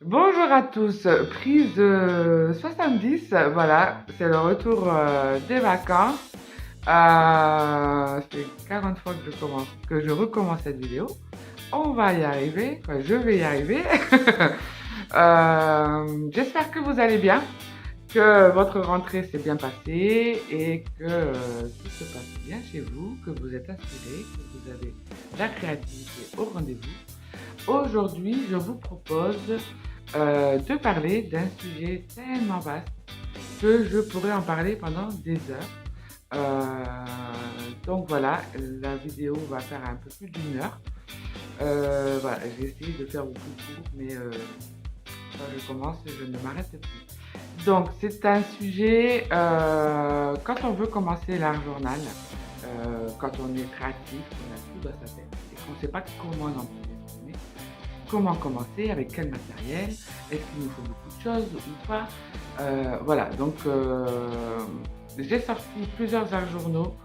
Bonjour à tous, prise 70, voilà, c'est le retour des vacances. C'est 40 fois que je recommence cette vidéo. On va y arriver, quoi, je vais y arriver. J'espère que vous allez bien, que votre rentrée s'est bien passée et que tout se passe bien chez vous, que vous êtes inspirés, que vous avez la créativité au rendez-vous. Aujourd'hui, je vous propose de parler d'un sujet tellement vaste que je pourrais en parler pendant des heures. Donc voilà, la vidéo va faire un peu plus d'1 heure. Voilà, j'ai essayé de faire au plus court, mais quand je commence, je ne m'arrête plus. Donc c'est un sujet, quand on veut commencer l'art journal, quand on est créatif, on a tout dans sa tête et qu'on ne sait pas comment en employer. Comment commencer, avec quel matériel, est-ce qu'il nous faut beaucoup de choses ou pas. Voilà, donc j'ai sorti plusieurs arts journaux,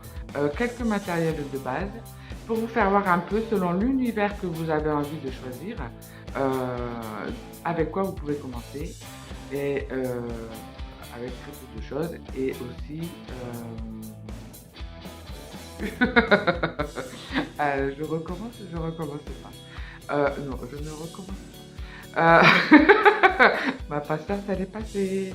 quelques matériels de base, pour vous faire voir un peu selon l'univers que vous avez envie de choisir, avec quoi vous pouvez commencer, et avec très peu de choses, et aussi... je recommence ou je recommence pas? Non, je ne recommence pas. Ma patience, elle est passée.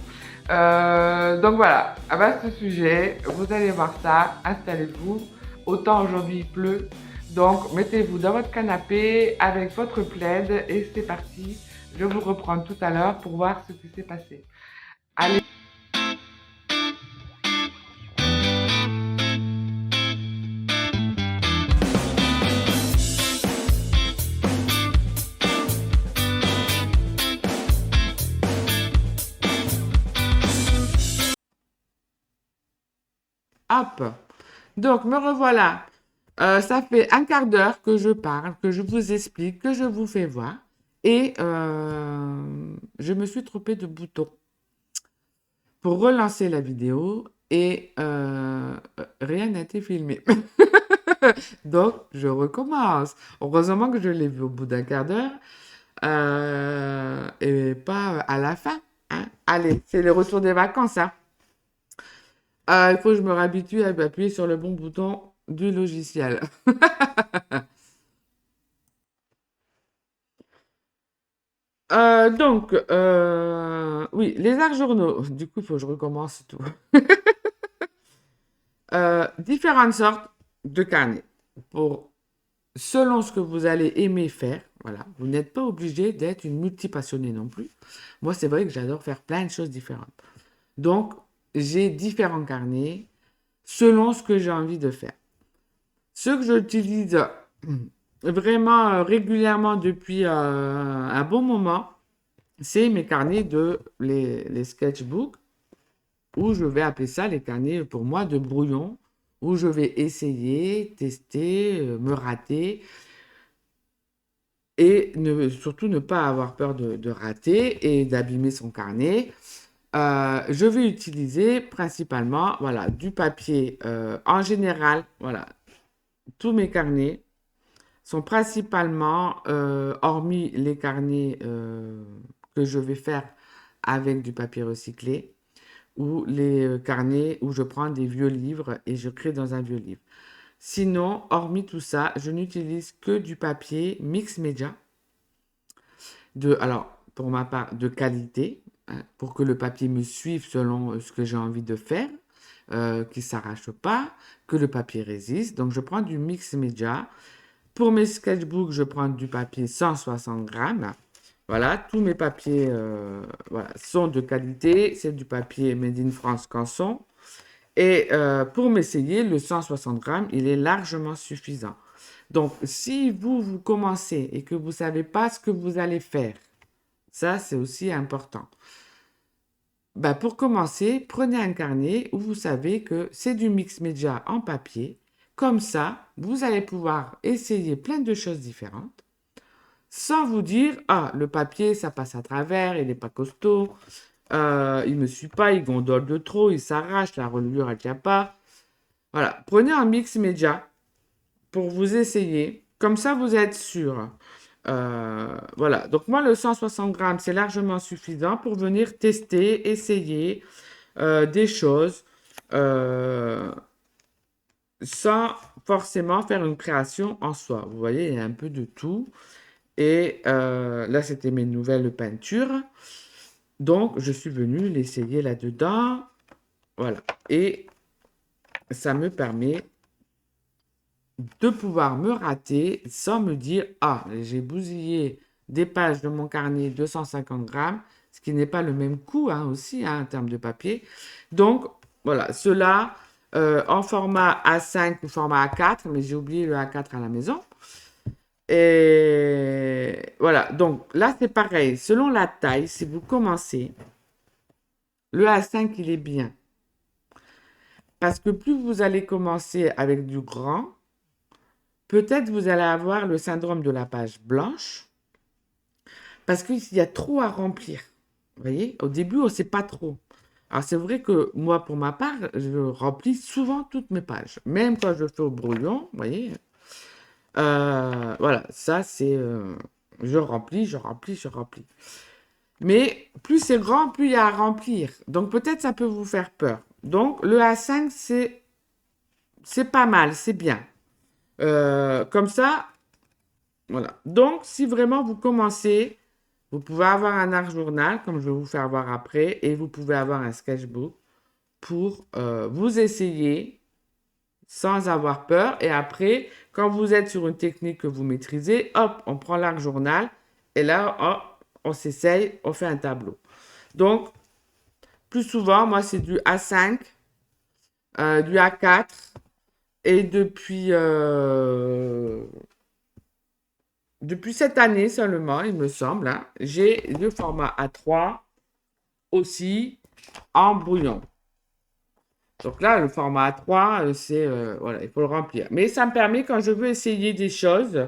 Donc voilà, à ce sujet, vous allez voir ça, installez-vous. Autant aujourd'hui il pleut, donc mettez-vous dans votre canapé avec votre plaid et c'est parti. Je vous reprends tout à l'heure pour voir ce qui s'est passé. Allez. Hop. Donc me revoilà. Ça fait un quart d'heure que je parle, que je vous explique, que je vous fais voir. Et je me suis trompée de bouton pour relancer la vidéo et rien n'a été filmé. Donc, je recommence. Heureusement que je l'ai vu au bout d'un quart d'heure et pas à la fin, hein. Allez, c'est le retour des vacances, hein. Il faut que je me réhabitue à appuyer sur le bon bouton du logiciel. Oui, les arts journaux. Du coup, il faut que je recommence tout. Différentes sortes de carnets pour selon ce que vous allez aimer faire. Voilà, vous n'êtes pas obligé d'être une multipassionnée non plus. Moi, c'est vrai que j'adore faire plein de choses différentes. Donc, j'ai différents carnets selon ce que j'ai envie de faire. Ce que j'utilise vraiment régulièrement depuis un bon moment, c'est mes carnets les sketchbooks, où je vais appeler ça les carnets pour moi de brouillon, où je vais essayer, tester, me rater et surtout ne pas avoir peur de rater et d'abîmer son carnet. Je vais utiliser principalement voilà, du papier en général. Voilà, tous mes carnets sont principalement, hormis les carnets que je vais faire avec du papier recyclé, ou les carnets où je prends des vieux livres et je crée dans un vieux livre. Sinon, hormis tout ça, je n'utilise que du papier mix média, alors pour ma part, de qualité, hein, pour que le papier me suive selon ce que j'ai envie de faire, qu'il ne s'arrache pas, que le papier résiste. Donc je prends du mix média. Pour mes sketchbooks, je prends du papier 160 grammes. Voilà, tous mes papiers voilà, sont de qualité. C'est du papier Made in France Canson. Et pour m'essayer, le 160 grammes, il est largement suffisant. Donc, si vous commencez et que vous ne savez pas ce que vous allez faire, ça, c'est aussi important. Ben, pour commencer, prenez un carnet où vous savez que c'est du mix média en papier. Comme ça, vous allez pouvoir essayer plein de choses différentes sans vous dire, ah, le papier, ça passe à travers, il n'est pas costaud, il ne me suit pas, il gondole de trop, il s'arrache, la reliure, elle ne tient pas. Voilà, prenez un mix média pour vous essayer. Comme ça, vous êtes sûr. Voilà. Donc moi, le 160 grammes, c'est largement suffisant pour venir tester, essayer des choses euh, sans forcément faire une création en soi. Vous voyez, il y a un peu de tout. Et là, c'était mes nouvelles peintures. Donc, je suis venu l'essayer là-dedans. Voilà. Et ça me permet de pouvoir me rater sans me dire, ah, j'ai bousillé des pages de mon carnet 250 grammes, ce qui n'est pas le même coût hein, aussi hein, en termes de papier. Donc, voilà, cela en format A5 ou format A4, mais j'ai oublié le A4 à la maison. Et voilà, donc là c'est pareil, selon la taille, si vous commencez, le A5 il est bien. Parce que plus vous allez commencer avec du grand, peut-être vous allez avoir le syndrome de la page blanche, parce qu'il y a trop à remplir. Vous voyez, au début, on ne sait pas trop. Alors c'est vrai que moi, pour ma part, je remplis souvent toutes mes pages, même quand je fais au brouillon, vous voyez. Voilà, ça c'est... je remplis, je remplis, je remplis. Mais plus c'est grand, plus il y a à remplir. Donc peut-être ça peut vous faire peur. Donc le A5, c'est pas mal, c'est bien. Comme ça, voilà. Donc si vraiment vous commencez, vous pouvez avoir un art journal, comme je vais vous faire voir après, et vous pouvez avoir un sketchbook pour vous essayer sans avoir peur. Et après, quand vous êtes sur une technique que vous maîtrisez, hop, on prend l'art journal, et là, hop, on s'essaye, on fait un tableau. Donc, plus souvent, moi, c'est du A5, du A4. Et depuis cette année seulement, il me semble, hein, j'ai le format A3 aussi en brouillon. Donc là, le format A3, c'est voilà, il faut le remplir. Mais ça me permet quand je veux essayer des choses,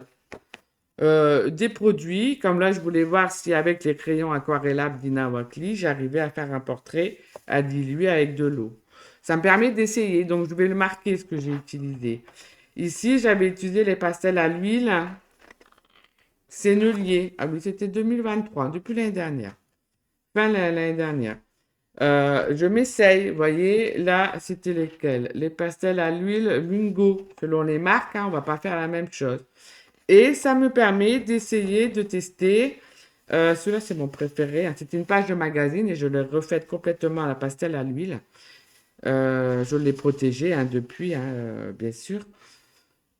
des produits, comme là, je voulais voir si avec les crayons aquarellables d'Ina Wakli, j'arrivais à faire un portrait à diluer avec de l'eau. Ça me permet d'essayer, donc je vais le marquer ce que j'ai utilisé. Ici, j'avais utilisé les pastels à l'huile Sennelier. Ah oui, c'était 2023, depuis l'année dernière. Fin l'année dernière. Je m'essaye, vous voyez, là, c'était lesquels? Les pastels à l'huile Lungo, selon les marques, hein, on va pas faire la même chose. Et ça me permet d'essayer de tester. Celui-là, c'est mon préféré, hein. C'était une page de magazine et je l'ai refaite complètement à la pastel à l'huile. Je l'ai protégée hein, depuis, hein, bien sûr.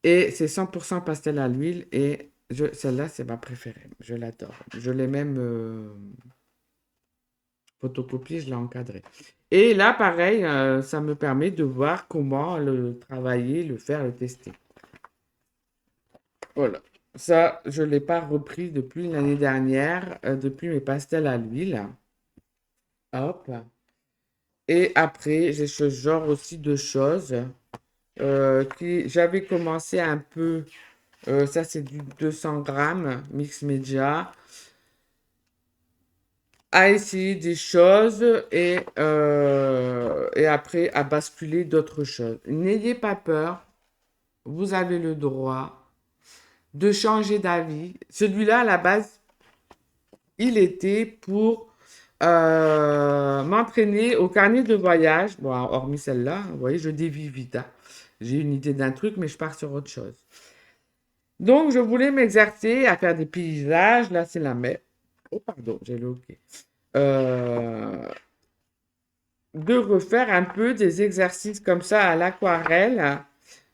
Et c'est 100% pastel à l'huile et celle-là, c'est ma préférée. Je l'adore. Je l'ai même photocopiée, je l'ai encadrée. Et là, pareil, ça me permet de voir comment le travailler, le faire, le tester. Voilà. Ça, je ne l'ai pas repris depuis l'année dernière, depuis mes pastels à l'huile. Hop. Et après, j'ai ce genre aussi de choses qui j'avais commencé un peu. Ça, c'est du 200 grammes, mix média. À essayer des choses et après à basculer d'autres choses. N'ayez pas peur, vous avez le droit de changer d'avis. Celui-là, à la base, il était pour m'entraîner au carnet de voyage. Bon, hormis celle-là, vous voyez, je dévie vite, hein. J'ai une idée d'un truc, mais je pars sur autre chose. Donc, je voulais m'exercer à faire des paysages. Là, c'est la mer. Oh, pardon, j'ai le OK. Euh, de refaire un peu des exercices comme ça à l'aquarelle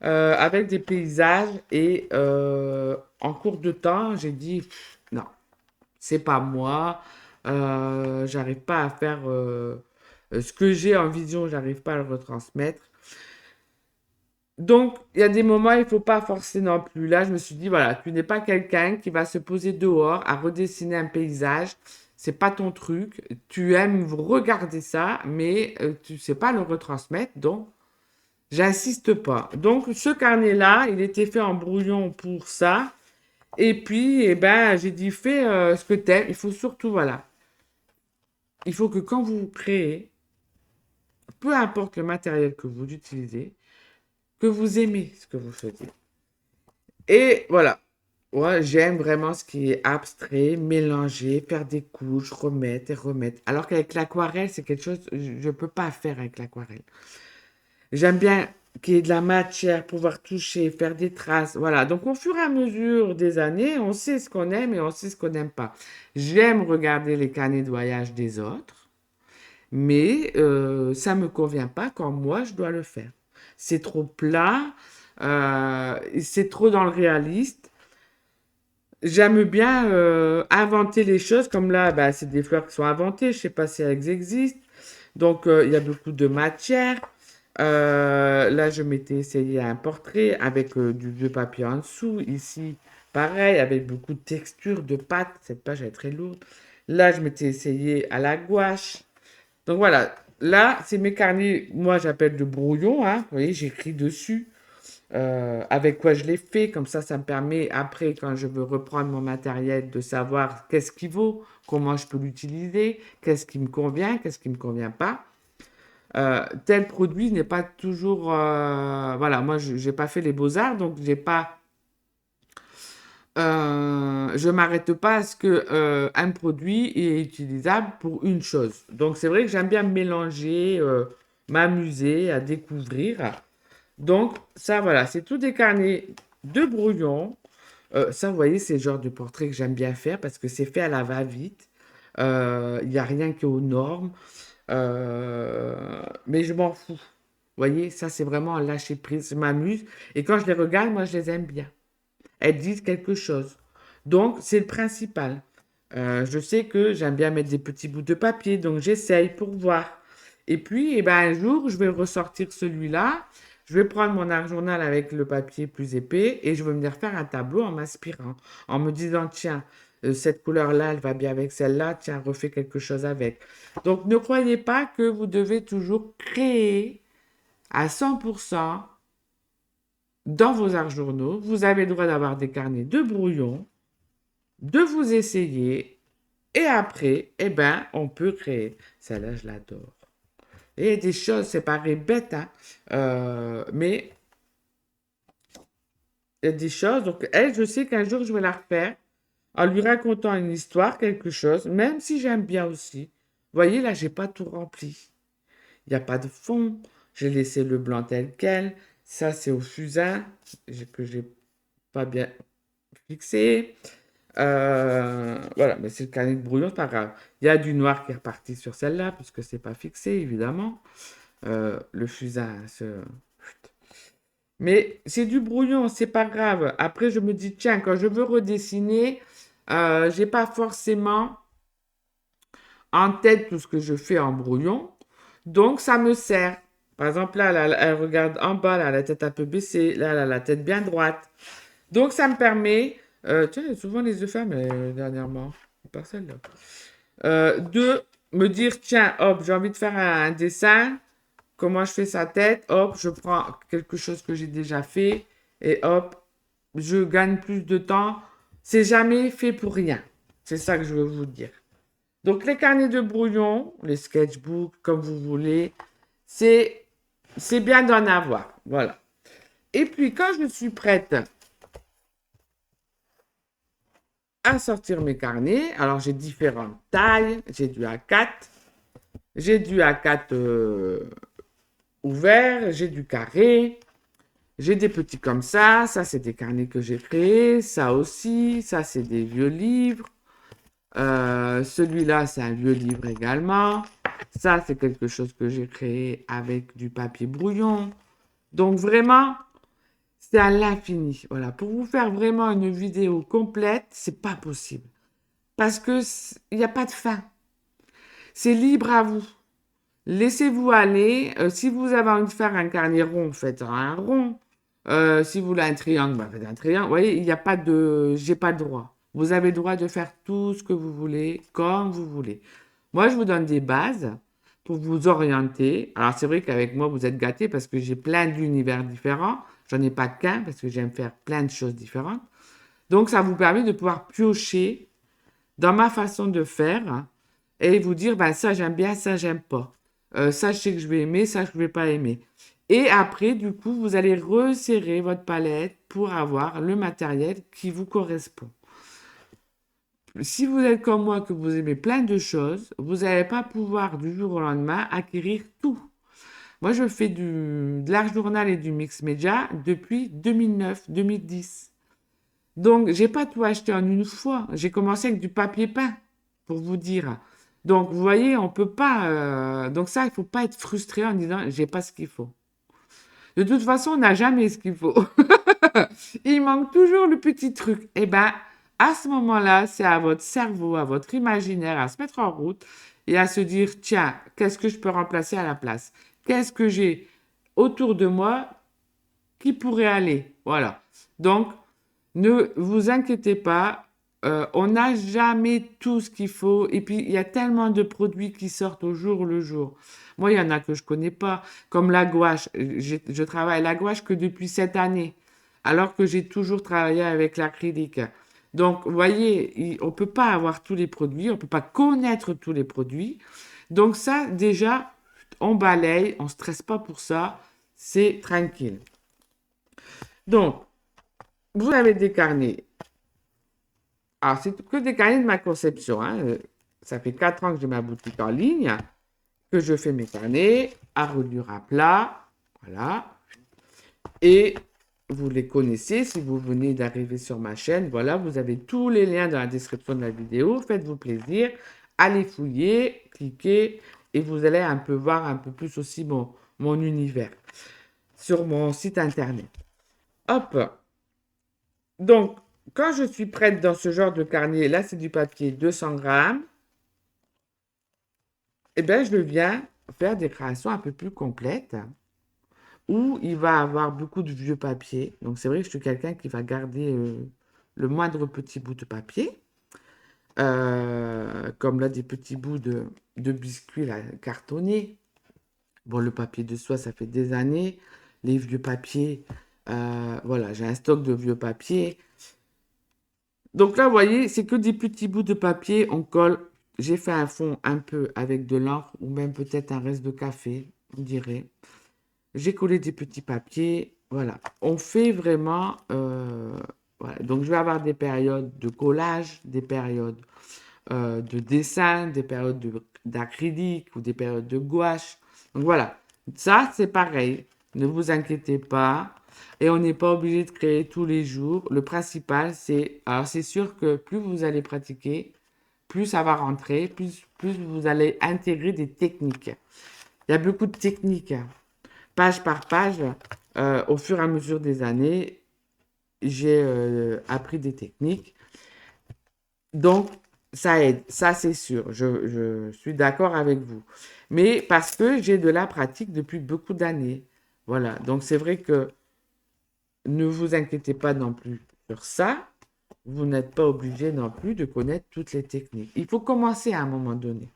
avec des paysages et en cours de temps, j'ai dit non, c'est pas moi, j'arrive pas à faire ce que j'ai en vision, j'arrive pas à le retransmettre. Donc, il y a des moments, il faut pas forcer non plus. Là, je me suis dit, voilà, tu n'es pas quelqu'un qui va se poser dehors à redessiner un paysage. C'est pas ton truc. Tu aimes regarder ça, mais tu sais pas le retransmettre. Donc, j'insiste pas. Donc, ce carnet-là, il était fait en brouillon pour ça. Et puis, eh ben, j'ai dit, fais ce que t'aimes. Il faut surtout, voilà, il faut que quand vous créez, peu importe le matériel que vous utilisez, que vous aimez ce que vous faites. Et voilà. Ouais, j'aime vraiment ce qui est abstrait, mélanger, faire des couches, remettre et remettre. Alors qu'avec l'aquarelle, c'est quelque chose, je peux pas faire avec l'aquarelle. J'aime bien qu'il y ait de la matière, pouvoir toucher, faire des traces. Voilà. Donc, au fur et à mesure des années, on sait ce qu'on aime et on sait ce qu'on n'aime pas. J'aime regarder les carnets de voyage des autres, mais ça me convient pas quand moi je dois le faire. C'est trop plat, c'est trop dans le réaliste. J'aime bien inventer les choses, comme là, bah, c'est des fleurs qui sont inventées, je sais pas si elles existent. Donc, il y a beaucoup de matière. Là, je m'étais essayé un portrait avec du vieux papier en dessous. Ici, pareil, avec beaucoup de texture, de pâte. Cette page est très lourde. Là, je m'étais essayé à la gouache. Donc voilà, là, c'est mes carnets, moi j'appelle de brouillon, hein. Vous voyez, j'écris dessus avec quoi je l'ai fait. Comme ça me permet après, quand je veux reprendre mon matériel, de savoir qu'est-ce qui vaut, comment je peux l'utiliser, qu'est-ce qui me convient, qu'est-ce qui ne me convient pas. Tel produit n'est pas toujours... voilà, moi, je n'ai pas fait les beaux-arts, donc j'ai pas... je m'arrête pas à ce que un produit est utilisable pour une chose. Donc c'est vrai que j'aime bien mélanger, m'amuser, à découvrir. Donc ça, voilà, c'est tout des carnets de brouillon. Ça, vous voyez, c'est le genre de portrait que j'aime bien faire parce que c'est fait à la va-vite. Il n'y a rien qui est aux normes. Mais je m'en fous. Vous voyez, ça, c'est vraiment un lâcher prise. Je m'amuse. Et quand je les regarde, moi, je les aime bien. Elles disent quelque chose. Donc, c'est le principal. Je sais que j'aime bien mettre des petits bouts de papier, donc j'essaye pour voir. Et puis, eh ben, un jour, je vais ressortir celui-là. Je vais prendre mon art journal avec le papier plus épais et je vais venir faire un tableau en m'inspirant, en me disant, tiens, cette couleur-là, elle va bien avec celle-là, tiens, refais quelque chose avec. Donc, ne croyez pas que vous devez toujours créer à 100% dans vos arts journaux. Vous avez le droit d'avoir des carnets de brouillon, de vous essayer, et après, eh ben, on peut créer. Celle-là, je l'adore. Et il y a des choses, c'est pareil, bête, hein, mais il y a des choses. Donc, elle, je sais qu'un jour, je vais la refaire en lui racontant une histoire, quelque chose, même si j'aime bien aussi. Vous voyez, là, j'ai pas tout rempli. Il n'y a pas de fond. J'ai laissé le blanc tel quel. Ça, c'est au fusain que j'ai pas bien fixé. Voilà, mais c'est le carnet de brouillon, c'est pas grave. Il y a du noir qui est reparti sur celle-là, puisque c'est pas fixé, évidemment. Le fusain, mais c'est du brouillon, c'est pas grave. Après, je me dis, tiens, quand je veux redessiner, j'ai pas forcément en tête tout ce que je fais en brouillon. Donc, ça me sert. Par exemple, là, elle regarde en bas, là, la tête un peu baissée, là, la tête bien droite. Donc, ça me permet, tiens, il y a souvent les yeux fermés dernièrement, pas celle-là, de me dire, tiens, hop, j'ai envie de faire un dessin, comment je fais sa tête, hop, je prends quelque chose que j'ai déjà fait, et hop, je gagne plus de temps. C'est jamais fait pour rien. C'est ça que je veux vous dire. Donc, les carnets de brouillon, les sketchbooks, comme vous voulez, c'est, c'est bien d'en avoir. Voilà. Et puis, quand je suis prête à sortir mes carnets, alors j'ai différentes tailles. J'ai du A4, j'ai du A4 ouvert, j'ai du carré, j'ai des petits comme ça. Ça, c'est des carnets que j'ai créés. Ça aussi, ça, c'est des vieux livres. Celui-là, c'est un vieux livre également. Ça, c'est quelque chose que j'ai créé avec du papier brouillon. Donc vraiment, c'est à l'infini. Voilà, pour vous faire vraiment une vidéo complète, c'est pas possible parce que il n'y a pas de fin. C'est libre à vous. Laissez-vous aller. Si vous avez envie de faire un carnet rond, faites un rond. Si vous voulez un triangle, bah, faites un triangle. Vous voyez, il n'y a pas de, j'ai pas le droit. Vous avez le droit de faire tout ce que vous voulez, comme vous voulez. Moi, je vous donne des bases pour vous orienter. Alors, c'est vrai qu'avec moi, vous êtes gâtés parce que j'ai plein d'univers différents. J'en ai pas qu'un parce que j'aime faire plein de choses différentes. Donc, ça vous permet de pouvoir piocher dans ma façon de faire et vous dire, ben, ça j'aime bien, ça j'aime pas. Ça je sais que je vais aimer, ça je ne vais pas aimer. Et après, du coup, vous allez resserrer votre palette pour avoir le matériel qui vous correspond. Si vous êtes comme moi, que vous aimez plein de choses, vous n'allez pas pouvoir du jour au lendemain acquérir tout. Moi, je fais de l'art journal et du mix média depuis 2009-2010. Donc, j'ai pas tout acheté en une fois. J'ai commencé avec du papier peint, pour vous dire. Donc, vous voyez, on peut pas. Donc ça, il faut pas être frustré en disant j'ai pas ce qu'il faut. De toute façon, on n'a jamais ce qu'il faut. Il manque toujours le petit truc. Eh ben, à ce moment-là, c'est à votre cerveau, à votre imaginaire à se mettre en route et à se dire, tiens, qu'est-ce que je peux remplacer à la place? Qu'est-ce que j'ai autour de moi qui pourrait aller? Voilà. Donc, ne vous inquiétez pas, on n'a jamais tout ce qu'il faut. Et puis, il y a tellement de produits qui sortent au jour le jour. Moi, il y en a que je connais pas, comme la gouache. Je travaille la gouache que depuis cette année, alors que j'ai toujours travaillé avec l'acrylique. Donc, vous voyez, on ne peut pas avoir tous les produits, on ne peut pas connaître tous les produits. Donc ça, déjà, on balaye, on ne stresse pas pour ça, c'est tranquille. Donc, vous avez des carnets. Alors, c'est que des carnets de ma conception, hein. Ça fait 4 ans que j'ai ma boutique en ligne, que je fais mes carnets à reliure à plat. Voilà. Et vous les connaissez si vous venez d'arriver sur ma chaîne. Voilà, vous avez tous les liens dans la description de la vidéo. Faites-vous plaisir. Allez fouiller, cliquez et vous allez un peu voir un peu plus aussi mon univers sur mon site internet. Hop. Donc, quand je suis prête dans ce genre de carnet, là c'est du papier 200 grammes, eh bien je viens faire des créations un peu plus complètes où il va avoir beaucoup de vieux papier. Donc c'est vrai que je suis quelqu'un qui va garder le moindre petit bout de papier, comme là des petits bouts de biscuits là, cartonnés. Bon, le papier de soie, ça fait des années. Les vieux papiers, voilà, j'ai un stock de vieux papiers. Donc là, vous voyez, c'est que des petits bouts de papier, on colle. J'ai fait un fond un peu avec de l'encre ou même peut-être un reste de café, on dirait. J'ai collé des petits papiers. Voilà, on fait vraiment. Voilà. Donc je vais avoir des périodes de collage, des périodes de dessin, des périodes d'acrylique ou des périodes de gouache. Donc voilà, ça c'est pareil. Ne vous inquiétez pas. Et on n'est pas obligé de créer tous les jours. Le principal, c'est... Alors c'est sûr que plus vous allez pratiquer, plus ça va rentrer, plus vous allez intégrer des techniques. Il y a beaucoup de techniques, hein. Page par page. Au fur et à mesure des années, j'ai appris des techniques. Donc, ça aide, ça c'est sûr, je suis d'accord avec vous. Mais parce que j'ai de la pratique depuis beaucoup d'années. Voilà, donc c'est vrai que ne vous inquiétez pas non plus sur ça. Vous n'êtes pas obligé non plus de connaître toutes les techniques. Il faut commencer à un moment donné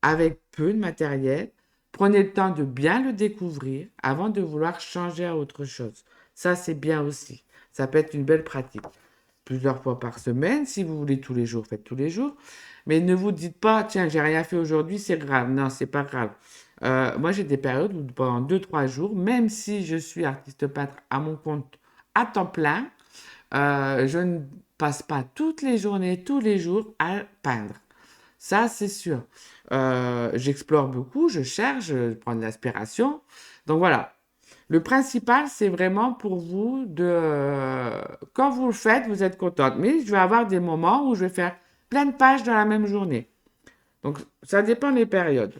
avec peu de matériel. Prenez le temps de bien le découvrir avant de vouloir changer à autre chose. Ça, c'est bien aussi. Ça peut être une belle pratique plusieurs fois par semaine. Si vous voulez tous les jours, faites tous les jours. Mais ne vous dites pas, tiens, j'ai rien fait aujourd'hui, c'est grave. Non, c'est pas grave. Moi, j'ai des périodes où pendant 2, 3 jours, même si je suis artiste peintre à mon compte à temps plein, je ne passe pas toutes les journées, tous les jours à peindre. Ça, c'est sûr. J'explore beaucoup, je cherche, je prends de l'inspiration. Donc voilà, le principal, c'est vraiment pour vous de... quand vous le faites, vous êtes contente. Mais je vais avoir des moments où je vais faire plein de pages dans la même journée. Donc, ça dépend des périodes.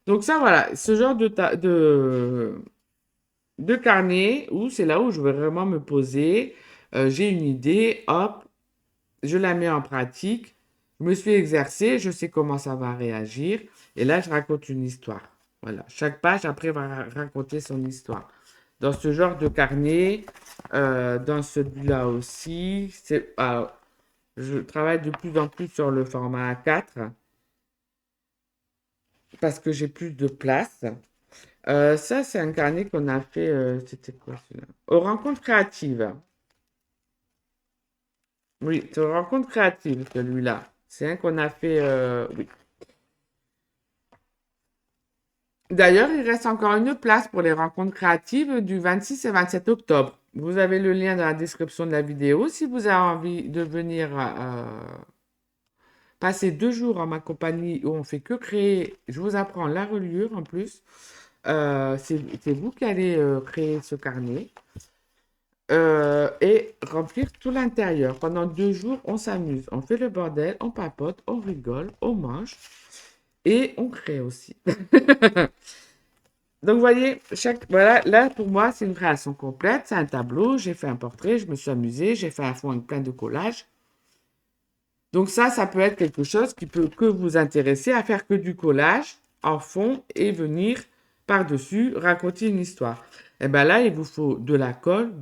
Donc ça, voilà, ce genre de carnet, où c'est là où je vais vraiment me poser. J'ai une idée, hop, je la mets en pratique. Je me suis exercé, je sais comment ça va réagir. Et là, je raconte une histoire. Voilà, chaque page, après, va raconter son histoire. Dans ce genre de carnet, dans celui-là aussi, je travaille de plus en plus sur le format A4 parce que j'ai plus de place. Ça, c'est un carnet qu'on a fait, c'était quoi celui-là? Aux rencontres créatives. Oui, c'est aux rencontres créatives, celui-là. C'est un qu'on a fait, oui. D'ailleurs, il reste encore une place pour les rencontres créatives du 26 et 27 octobre. Vous avez le lien dans la description de la vidéo. Si vous avez envie de venir passer 2 jours en ma compagnie où on fait que créer, je vous apprends la reliure en plus. C'est vous qui allez créer ce carnet et remplir tout l'intérieur. Pendant 2 jours, on s'amuse, on fait le bordel, on papote, on rigole, on mange et on crée aussi. Donc, vous voyez, voilà, là, pour moi, c'est une création complète. C'est un tableau. J'ai fait un portrait. Je me suis amusée. J'ai fait un fond avec plein de collages. Donc, ça peut être quelque chose qui peut que vous intéresser à faire que du collage en fond et venir par-dessus raconter une histoire. Et bien là, il vous faut de la colle,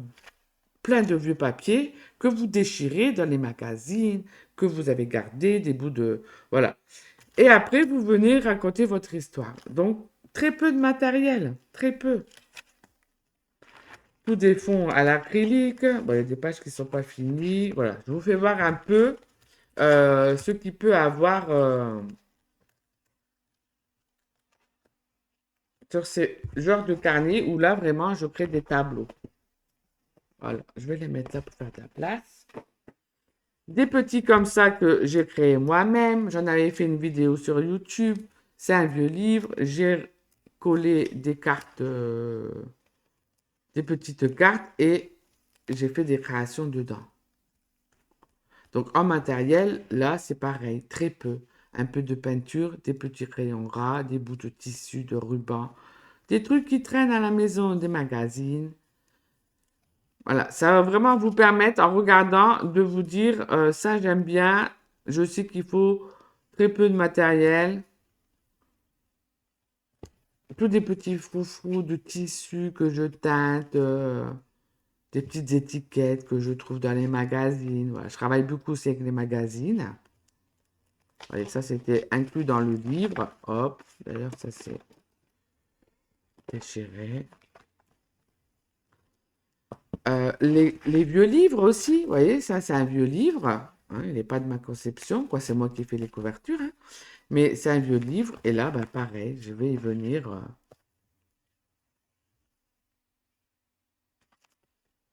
plein de vieux papiers que vous déchirez dans les magazines, que vous avez gardé, des bouts de... Voilà. Et après, vous venez raconter votre histoire. Donc, très peu de matériel. Très peu. Tout des fonds à l'acrylique. Bon, il y a des pages qui ne sont pas finies. Voilà, je vous fais voir un peu ce qui peut avoir sur ces genres de carnets où là, vraiment, je crée des tableaux. Voilà, je vais les mettre là pour faire de la place. Des petits comme ça que j'ai créé moi-même. J'en avais fait une vidéo sur YouTube. C'est un vieux livre. J'ai collé des cartes, des petites cartes et j'ai fait des créations dedans. Donc en matériel, là, c'est pareil, très peu. Un peu de peinture, des petits crayons gras, des bouts de tissu, de ruban, des trucs qui traînent à la maison, des magazines. Voilà, ça va vraiment vous permettre, en regardant, de vous dire, ça j'aime bien, je sais qu'il faut très peu de matériel, tous des petits froufrous de tissu que je teinte, des petites étiquettes que je trouve dans les magazines. Voilà, je travaille beaucoup aussi avec les magazines. Et ça, c'était inclus dans le livre. Hop, d'ailleurs, ça c'est déchiré. Les vieux livres aussi, vous voyez, ça c'est un vieux livre. Hein, il n'est pas de ma conception, quoi, c'est moi qui fais les couvertures. Hein. Mais c'est un vieux livre, et là, bah, pareil, je vais y venir.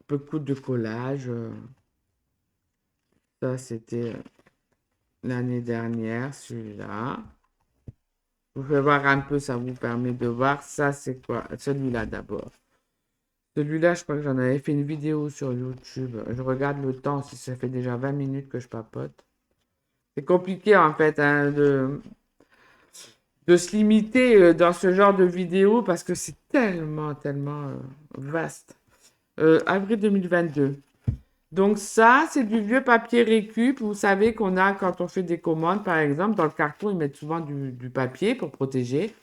Beaucoup de collage. Ça, c'était l'année dernière, celui-là. Je vous fais voir un peu, ça vous permet de voir. Ça, c'est quoi? Celui-là d'abord. Celui-là, je crois que j'en avais fait une vidéo sur YouTube. Je regarde le temps, si ça fait déjà 20 minutes que je papote. C'est compliqué en fait hein, de se limiter dans ce genre de vidéo parce que c'est tellement vaste. Avril 2022. Donc ça, c'est du vieux papier récup. Vous savez qu'on a quand on fait des commandes, par exemple, dans le carton, ils mettent souvent du papier pour protéger.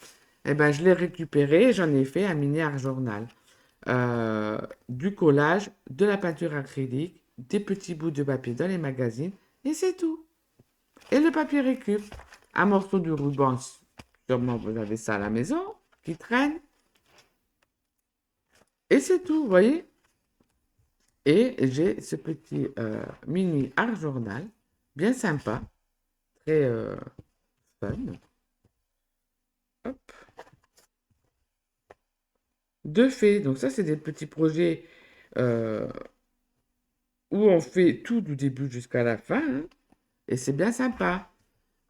Eh ben, je l'ai récupéré et j'en ai fait un mini art journal. Du collage, de la peinture acrylique, des petits bouts de papier dans les magazines, et c'est tout. Et le papier récup, un morceau de ruban, sûrement vous avez ça à la maison, qui traîne, et c'est tout, vous voyez. Et j'ai ce petit mini art journal, bien sympa, très fun. Hop. De fait, donc ça c'est des petits projets euh, où on fait tout du début jusqu'à la fin, hein, et c'est bien sympa.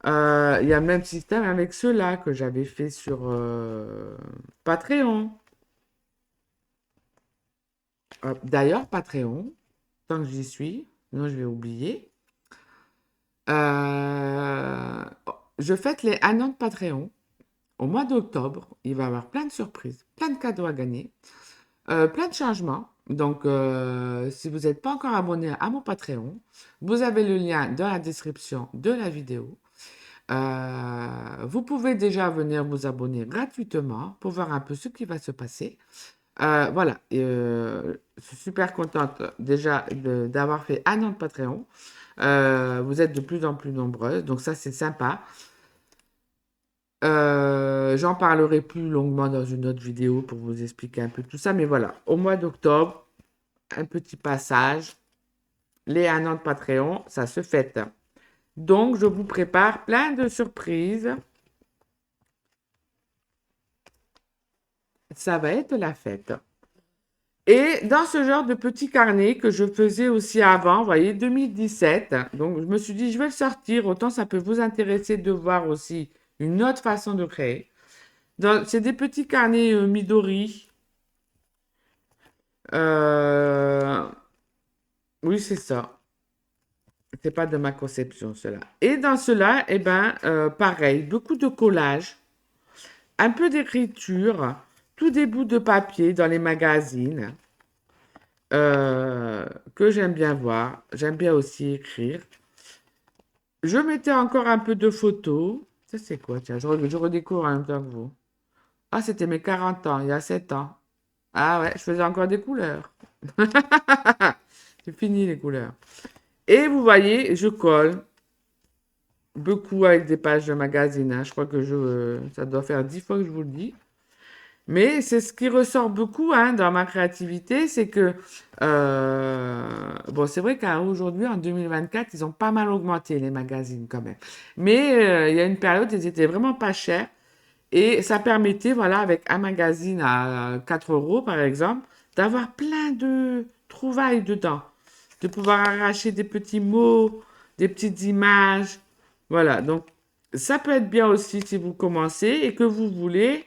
Il y a le même système avec ceux-là que j'avais fait sur Patreon. D'ailleurs, Patreon, tant que j'y suis, sinon je vais oublier. Je fête les 1 an de Patreon. Au mois d'octobre, il va y avoir plein de surprises, plein de cadeaux à gagner, plein de changements. Donc, si vous n'êtes pas encore abonné à mon Patreon, vous avez le lien dans la description de la vidéo. Vous pouvez déjà venir vous abonner gratuitement pour voir un peu ce qui va se passer. Voilà, je suis super contente déjà d'avoir fait 1 an de Patreon. Vous êtes de plus en plus nombreuses, donc ça c'est sympa. J'en parlerai plus longuement dans une autre vidéo pour vous expliquer un peu tout ça, mais voilà, au mois d'octobre, un petit passage, les 1 an de Patreon, ça se fête. Donc je vous prépare plein de surprises. ça va être la fête. Et dans ce genre de petit carnet que je faisais aussi avant, vous voyez, 2017, donc je me suis dit, je vais le sortir, autant ça peut vous intéresser de voir aussi une autre façon de créer. C'est des petits carnets Midori. Euh, oui, c'est ça. C'est pas de ma conception, cela. Et dans cela, eh ben, pareil, beaucoup de collages, un peu d'écriture, tous des bouts de papier dans les magazines euh, que j'aime bien voir. J'aime bien aussi écrire. Je mettais encore un peu de photos. Ça, c'est quoi? Tiens, je redécouvre en même temps que vous. Ah, c'était mes 40 ans, il y a 7 ans. Ah ouais, je faisais encore des couleurs. C'est fini les couleurs. Et vous voyez, je colle beaucoup avec des pages de magazine, hein. Je crois que ça doit faire 10 fois que je vous le dis. Mais c'est ce qui ressort beaucoup hein, dans ma créativité, c'est que, bon, c'est vrai qu'aujourd'hui, en 2024, ils ont pas mal augmenté les magazines quand même. Mais il y a une période, ils étaient vraiment pas chers. Et ça permettait, voilà, avec un magazine à 4 euros, par exemple, d'avoir plein de trouvailles dedans. De pouvoir arracher des petits mots, des petites images. Voilà, donc ça peut être bien aussi si vous commencez et que vous voulez.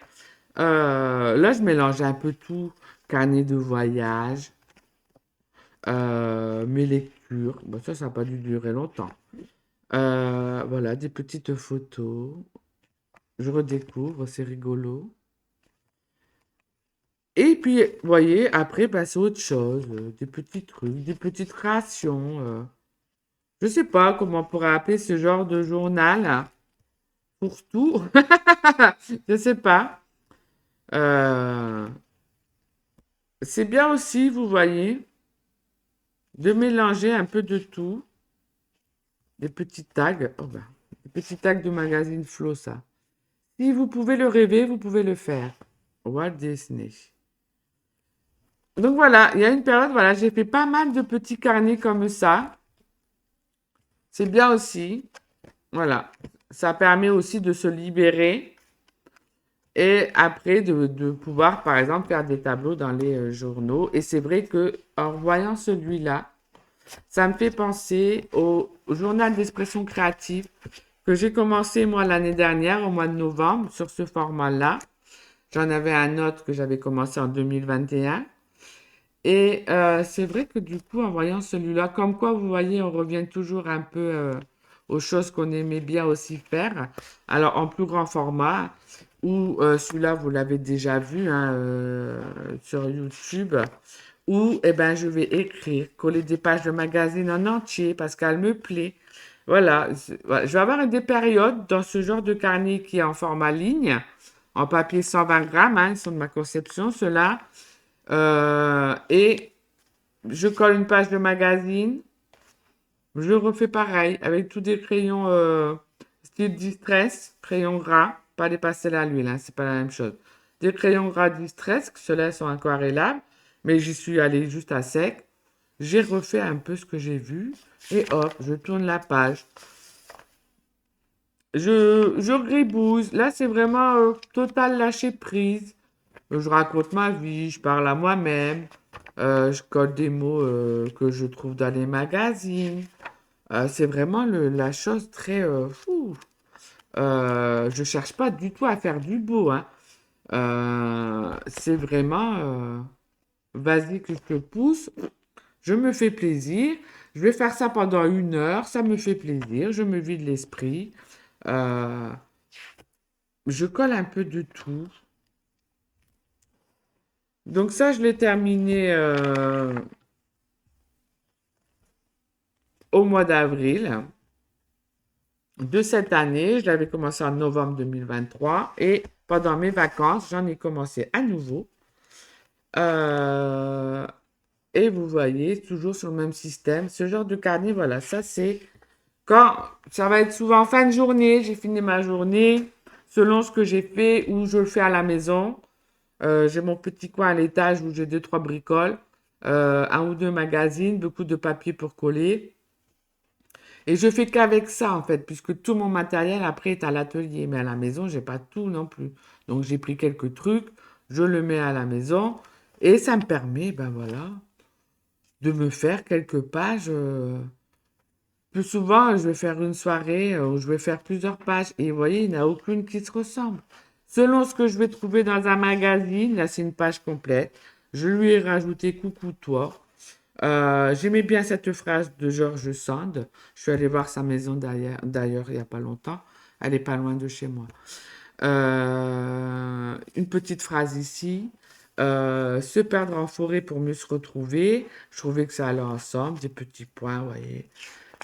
Là, je mélange un peu tout. Carnet de voyage, mes lectures. Bon, ça n'a pas dû durer longtemps. Voilà, des petites photos. Je redécouvre, c'est rigolo. Et puis, vous voyez, après, bah, c'est autre chose. Des petits trucs, des petites créations. Je sais pas comment on pourrait appeler ce genre de journal, hein, pour tout. Je sais pas. Euh, c'est bien aussi, vous voyez, de mélanger un peu de tout. Des petits tags. Oh ben, des petits tags de magazine Flo, ça. Si vous pouvez le rêver, vous pouvez le faire. Walt Disney. Donc voilà, il y a une période, voilà, j'ai fait pas mal de petits carnets comme ça. C'est bien aussi. Voilà. Ça permet aussi de se libérer et après de pouvoir, par exemple, faire des tableaux dans les journaux. Et c'est vrai que en voyant celui-là, ça me fait penser au journal d'expression créative que j'ai commencé moi l'année dernière, au mois de novembre, sur ce format-là. J'en avais un autre que j'avais commencé en 2021. Et c'est vrai que du coup, en voyant celui-là, comme quoi, vous voyez, on revient toujours un peu aux choses qu'on aimait bien aussi faire. Alors, en plus grand format, ou celui-là, vous l'avez déjà vu hein, sur YouTube, où eh ben, je vais écrire, coller des pages de magazine en entier parce qu'elle me plaît. Voilà, voilà. Je vais avoir des périodes dans ce genre de carnet qui est en format ligne, en papier 120 grammes, hein, ils sont de ma conception, ceux-là. Et je colle une page de magazine. Je refais pareil avec tous des crayons style distress, crayons gras, pas les pastels à l'huile, hein, c'est pas la même chose. Des crayons gras distress, ceux-là sont aquarellables, mais j'y suis allé juste à sec. J'ai refait un peu ce que j'ai vu et hop, je tourne la page. Je gribouille. Là, c'est vraiment total lâcher prise. Je raconte ma vie, je parle à moi-même, je colle des mots que je trouve dans les magazines. C'est vraiment la chose très fou. Je cherche pas du tout à faire du beau, hein. C'est vraiment vas-y que je te pousse. Je me fais plaisir. Je vais faire ça pendant 1 heure. Ça me fait plaisir. Je me vide l'esprit. Euh, je colle un peu de tout. Donc ça, je l'ai terminé au mois d'avril de cette année. Je l'avais commencé en novembre 2023 et pendant mes vacances, j'en ai commencé à nouveau. Euh, et vous voyez, toujours sur le même système, ce genre de carnet, voilà, ça c'est quand ça va être souvent en fin de journée, j'ai fini ma journée, selon ce que j'ai fait ou je le fais à la maison. J'ai mon petit coin à l'étage où j'ai deux, trois bricoles, un ou deux magazines, beaucoup de papier pour coller. Et je fais qu'avec ça, en fait, puisque tout mon matériel après est à l'atelier. Mais à la maison, j'ai pas tout non plus. Donc j'ai pris quelques trucs. je le mets à la maison et ça me permet, ben voilà, de me faire quelques pages. Plus souvent, je vais faire une soirée où je vais faire plusieurs pages et vous voyez, il n'y en a aucune qui se ressemble. Selon ce que je vais trouver dans un magazine, là c'est une page complète, je lui ai rajouté coucou toi. J'aimais bien cette phrase de George Sand. Je suis allé voir sa maison d'ailleurs il n'y a pas longtemps. Elle est pas loin de chez moi. Une petite phrase ici. Se perdre en forêt pour mieux se retrouver. Je trouvais que ça allait ensemble. Des petits points, vous voyez.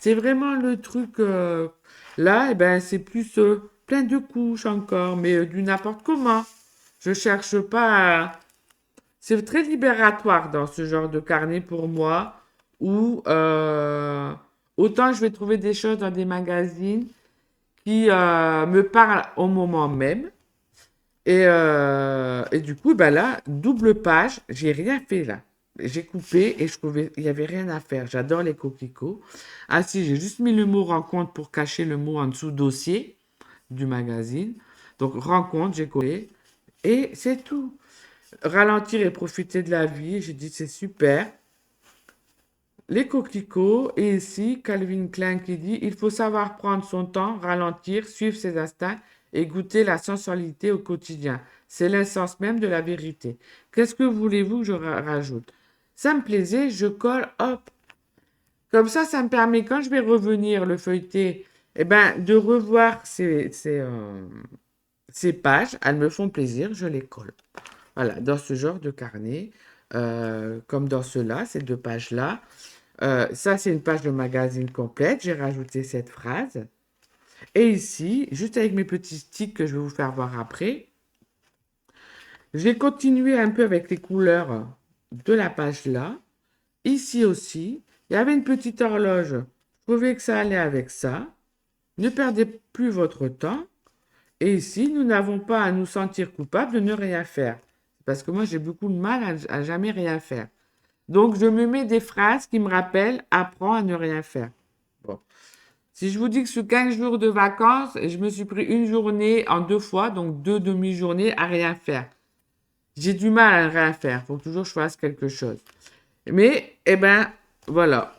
C'est vraiment le truc. Là, eh ben, c'est plus plein de couches encore, mais du n'importe comment. Je cherche pas à, c'est très libératoire dans ce genre de carnet pour moi, où autant je vais trouver des choses dans des magazines qui me parlent au moment même. Et du coup, ben là, double page, j'ai rien fait là. J'ai coupé et je trouvais il n'y avait rien à faire. J'adore les coquelicots. Ah si, j'ai juste mis le mot rencontre pour cacher le mot en dessous dossier du magazine. Donc rencontre, j'ai collé et c'est tout. Ralentir et profiter de la vie. J'ai dit, c'est super. Les coquelicots. Et ici, Calvin Klein qui dit, il faut savoir prendre son temps, ralentir, suivre ses instincts et goûter la sensualité au quotidien. C'est l'essence même de la vérité. Qu'est-ce que voulez-vous que je rajoute? Ça me plaisait, je colle, hop. Comme ça me permet, quand je vais revenir le feuilleter, eh ben, de revoir ces pages. Elles me font plaisir, je les colle. Voilà, dans ce genre de carnet, comme dans ceux-là, ces deux pages-là. Ça, c'est une page de magazine complète. J'ai rajouté cette phrase. Et ici, juste avec mes petits sticks que je vais vous faire voir après, j'ai continué un peu avec les couleurs de la page là. Ici aussi, il y avait une petite horloge. Je trouvais que ça allait avec ça. Ne perdez plus votre temps. Et ici, nous n'avons pas à nous sentir coupables de ne rien faire. Parce que moi, j'ai beaucoup de mal à jamais rien faire. Donc, je me mets des phrases qui me rappellent apprends à ne rien faire. Bon. Si je vous dis que sur 15 jours de vacances, je me suis pris une journée en deux fois, donc deux demi-journées à rien faire. J'ai du mal à rien faire. Il faut toujours que je fasse quelque chose. Mais, eh ben, voilà.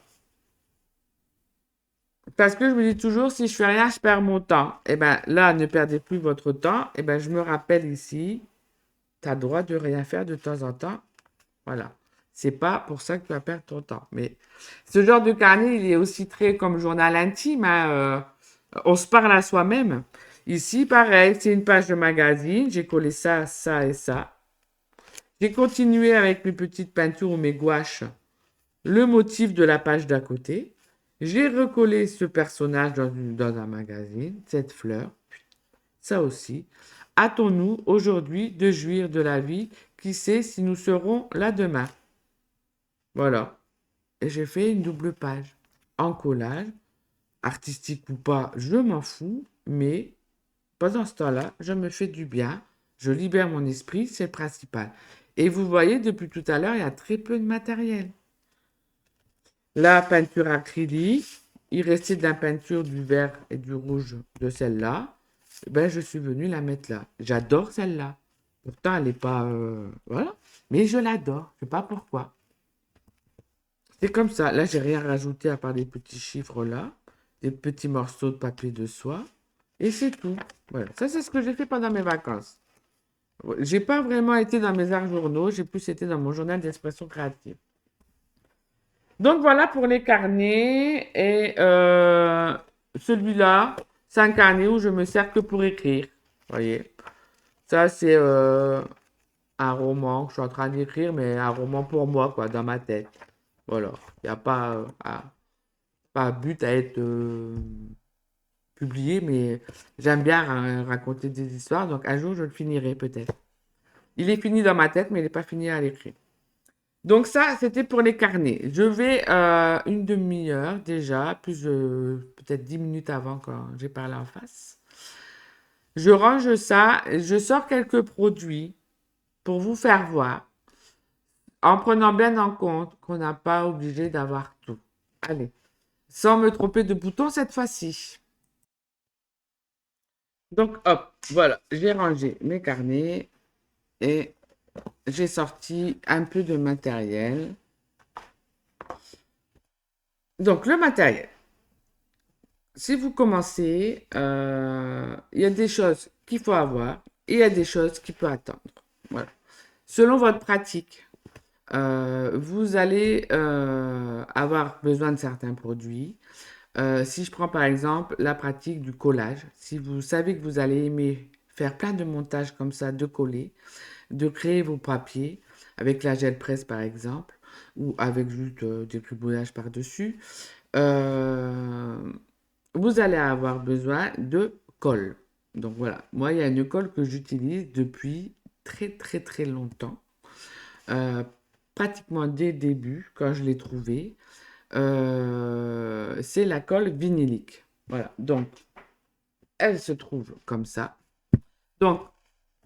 Parce que je me dis toujours, si je fais rien, je perds mon temps. Eh ben, là, ne perdez plus votre temps. Eh ben, je me rappelle ici, tu as le droit de rien faire de temps en temps. Voilà. C'est pas pour ça que tu vas perdre ton temps. Mais ce genre de carnet, il est aussi très comme journal intime, hein, on se parle à soi-même. Ici, pareil, c'est une page de magazine. J'ai collé ça, ça et ça. J'ai continué avec mes petites peintures ou mes gouaches, le motif de la page d'à côté. J'ai recollé ce personnage dans un magazine, cette fleur. Ça aussi. Hâtons-nous aujourd'hui de jouir de la vie. Qui sait si nous serons là demain? Voilà. Et j'ai fait une double page en collage, artistique ou pas, je m'en fous, mais pendant ce temps-là, je me fais du bien, je libère mon esprit, c'est le principal. Et vous voyez, depuis tout à l'heure, il y a très peu de matériel. La peinture acrylique, il restait de la peinture du vert et du rouge de celle-là. Ben, je suis venu la mettre là. J'adore celle-là. Pourtant, elle n'est pas... voilà. Mais je l'adore. Je sais pas pourquoi. C'est comme ça. Là, j'ai rien rajouté à part des petits chiffres là, des petits morceaux de papier de soie, et c'est tout. Voilà. Ça, c'est ce que j'ai fait pendant mes vacances. J'ai pas vraiment été dans mes arts journaux, j'ai plus été dans mon journal d'expression créative. Donc voilà pour les carnets. Et celui-là, c'est un carnet où je me sers que pour écrire. Vous voyez. Ça, c'est un roman que je suis en train d'écrire, mais un roman pour moi, quoi, dans ma tête. Voilà. Il n'y a pas but à être publié, mais j'aime bien raconter des histoires, donc un jour je le finirai peut-être. Il est fini dans ma tête, mais il n'est pas fini à l'écrire. Donc ça, c'était pour les carnets. Je vais une demi-heure déjà, plus peut-être 10 minutes avant quand j'ai parlé en face. Je range ça, je sors quelques produits pour vous faire voir, en prenant bien en compte qu'on n'a pas obligé d'avoir tout. Allez, sans me tromper de bouton cette fois-ci. Donc, hop, voilà, j'ai rangé mes carnets et j'ai sorti un peu de matériel. Donc, le matériel. Si vous commencez, il y a des choses qu'il faut avoir et il y a des choses qui peuvent attendre. Voilà. Selon votre pratique, vous allez avoir besoin de certains produits. Si je prends par exemple la pratique du collage, si vous savez que vous allez aimer faire plein de montages comme ça, de coller, de créer vos papiers avec la gel presse par exemple, ou avec juste des gribouillages par-dessus, euh, vous allez avoir besoin de colle. Donc voilà, moi il y a une colle que j'utilise depuis très très très longtemps, euh, pratiquement dès le début quand je l'ai trouvée. C'est la colle vinylique. Voilà, donc elle se trouve comme ça. Donc,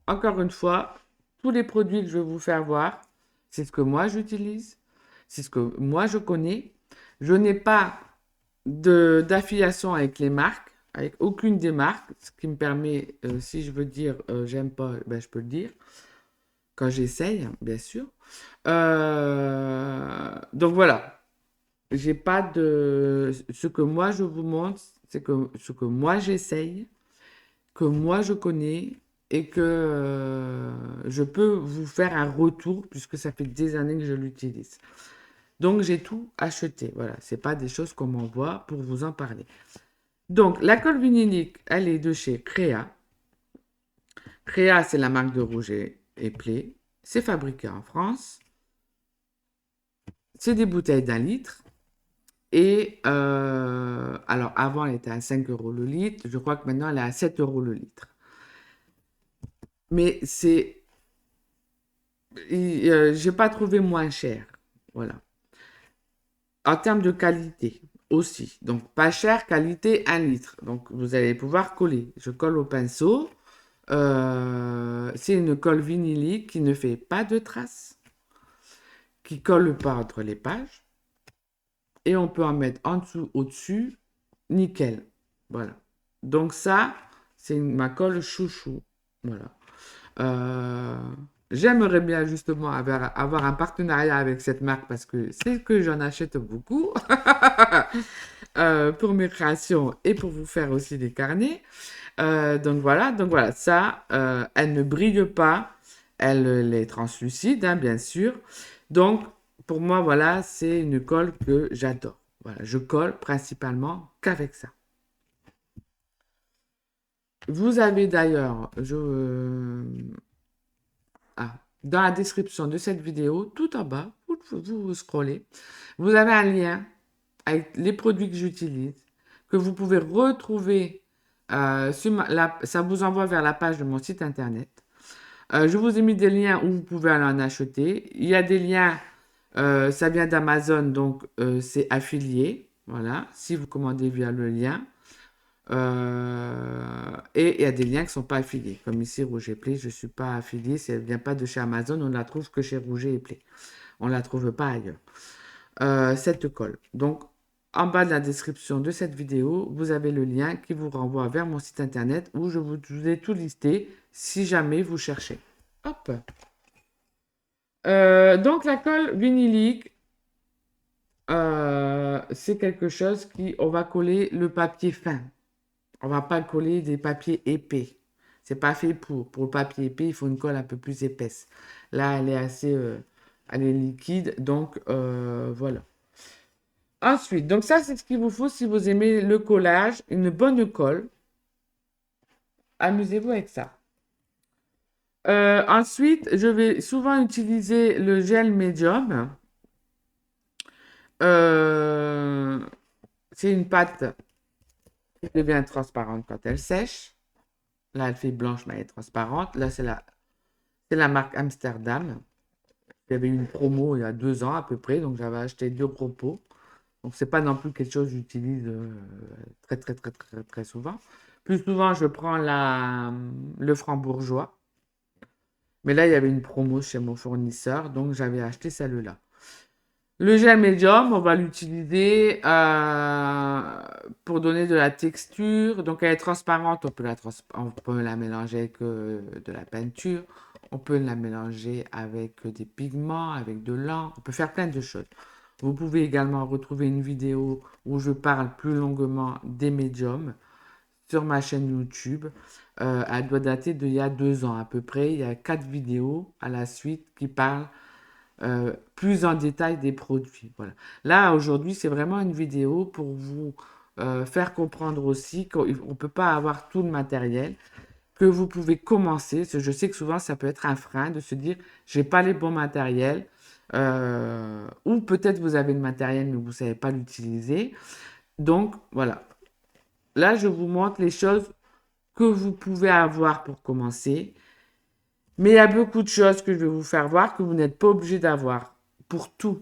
encore une fois, tous les produits que je vais vous faire voir, c'est ce que moi j'utilise, c'est ce que moi je connais. Je n'ai pas d'affiliation avec les marques, avec aucune des marques, ce qui me permet, si je veux dire j'aime pas, ben, je peux le dire, quand j'essaye, bien sûr. Donc voilà, j'ai pas de... Ce que moi je vous montre, c'est que ce que moi j'essaye, que moi je connais et que je peux vous faire un retour puisque ça fait des années que je l'utilise. Donc j'ai tout acheté. Voilà, c'est pas des choses qu'on m'envoie pour vous en parler. Donc la colle vinylique, elle est de chez Crea. Crea, c'est la marque de rouge et Play. C'est fabriqué en France. C'est des bouteilles d'1 litre. Et alors avant, elle était à 5 euros le litre. Je crois que maintenant, elle est à 7 euros le litre. Mais c'est, j'ai pas trouvé moins cher. Voilà. En termes de qualité aussi. Donc pas cher, qualité 1 litre. Donc vous allez pouvoir coller. Je colle au pinceau. C'est une colle vinylique qui ne fait pas de traces, qui colle pas entre les pages. Et on peut en mettre en dessous, au-dessus, nickel. Voilà. Donc ça, c'est ma colle chouchou. Voilà. Euh, J'aimerais bien justement avoir un partenariat avec cette marque parce que c'est que j'en achète beaucoup pour mes créations et pour vous faire aussi des carnets. Donc voilà, ça, elle ne brille pas, elle est translucide, hein, bien sûr. Donc pour moi, voilà, c'est une colle que j'adore. Voilà, je colle principalement qu'avec ça. Vous avez d'ailleurs, dans la description de cette vidéo, tout en bas, vous scrollez, vous avez un lien avec les produits que j'utilise, que vous pouvez retrouver ça vous envoie vers la page de mon site internet. Je vous ai mis des liens où vous pouvez aller en acheter. Il y a des liens, ça vient d'Amazon, donc c'est affilié. Voilà, si vous commandez via le lien. Et il y a des liens qui ne sont pas affiliés. Comme ici, Rouge et Play, je ne suis pas affilié. Ça ne vient pas de chez Amazon. On ne la trouve que chez Rouge et Play. On ne la trouve pas ailleurs. Cette colle. Donc, en bas de la description de cette vidéo, vous avez le lien qui vous renvoie vers mon site internet où je vous ai tout listé si jamais vous cherchez. Hop. Donc, la colle vinylique, c'est quelque chose qui, on va coller le papier fin. On va pas coller des papiers épais. C'est pas fait pour. Pour le papier épais, il faut une colle un peu plus épaisse. Là, elle est assez, elle est liquide, donc voilà. Ensuite, donc ça, c'est ce qu'il vous faut si vous aimez le collage, une bonne colle. Amusez-vous avec ça. Ensuite, je vais souvent utiliser le gel médium. Euh, c'est une pâte qui devient transparente quand elle sèche. Là, elle fait blanche, mais elle est transparente. Là, c'est la marque Amsterdam. Il y avait eu une promo il y a 2 ans à peu près, donc j'avais acheté 2 gros pots. Donc c'est pas non plus quelque chose que j'utilise très très très très très souvent. Plus souvent, je prends le franc-bourgeois. Mais là, il y avait une promo chez mon fournisseur, donc j'avais acheté celle-là. Le gel médium, on va l'utiliser pour donner de la texture. Donc, elle est transparente, on peut la mélanger avec de la peinture. On peut la mélanger avec des pigments, avec de l'encre. On peut faire plein de choses. Vous pouvez également retrouver une vidéo où je parle plus longuement des médiums sur ma chaîne YouTube. Elle doit dater d'il y a 2 ans à peu près. Il y a 4 vidéos à la suite qui parlent plus en détail des produits. Voilà. Là, aujourd'hui, c'est vraiment une vidéo pour vous faire comprendre aussi qu'on ne peut pas avoir tout le matériel, que vous pouvez commencer. Parce que je sais que souvent, ça peut être un frein de se dire, j'ai pas les bons matériels. Ou peut-être vous avez le matériel, mais vous ne savez pas l'utiliser. Donc, voilà. Là, je vous montre les choses que vous pouvez avoir pour commencer. Mais il y a beaucoup de choses que je vais vous faire voir que vous n'êtes pas obligé d'avoir pour tout,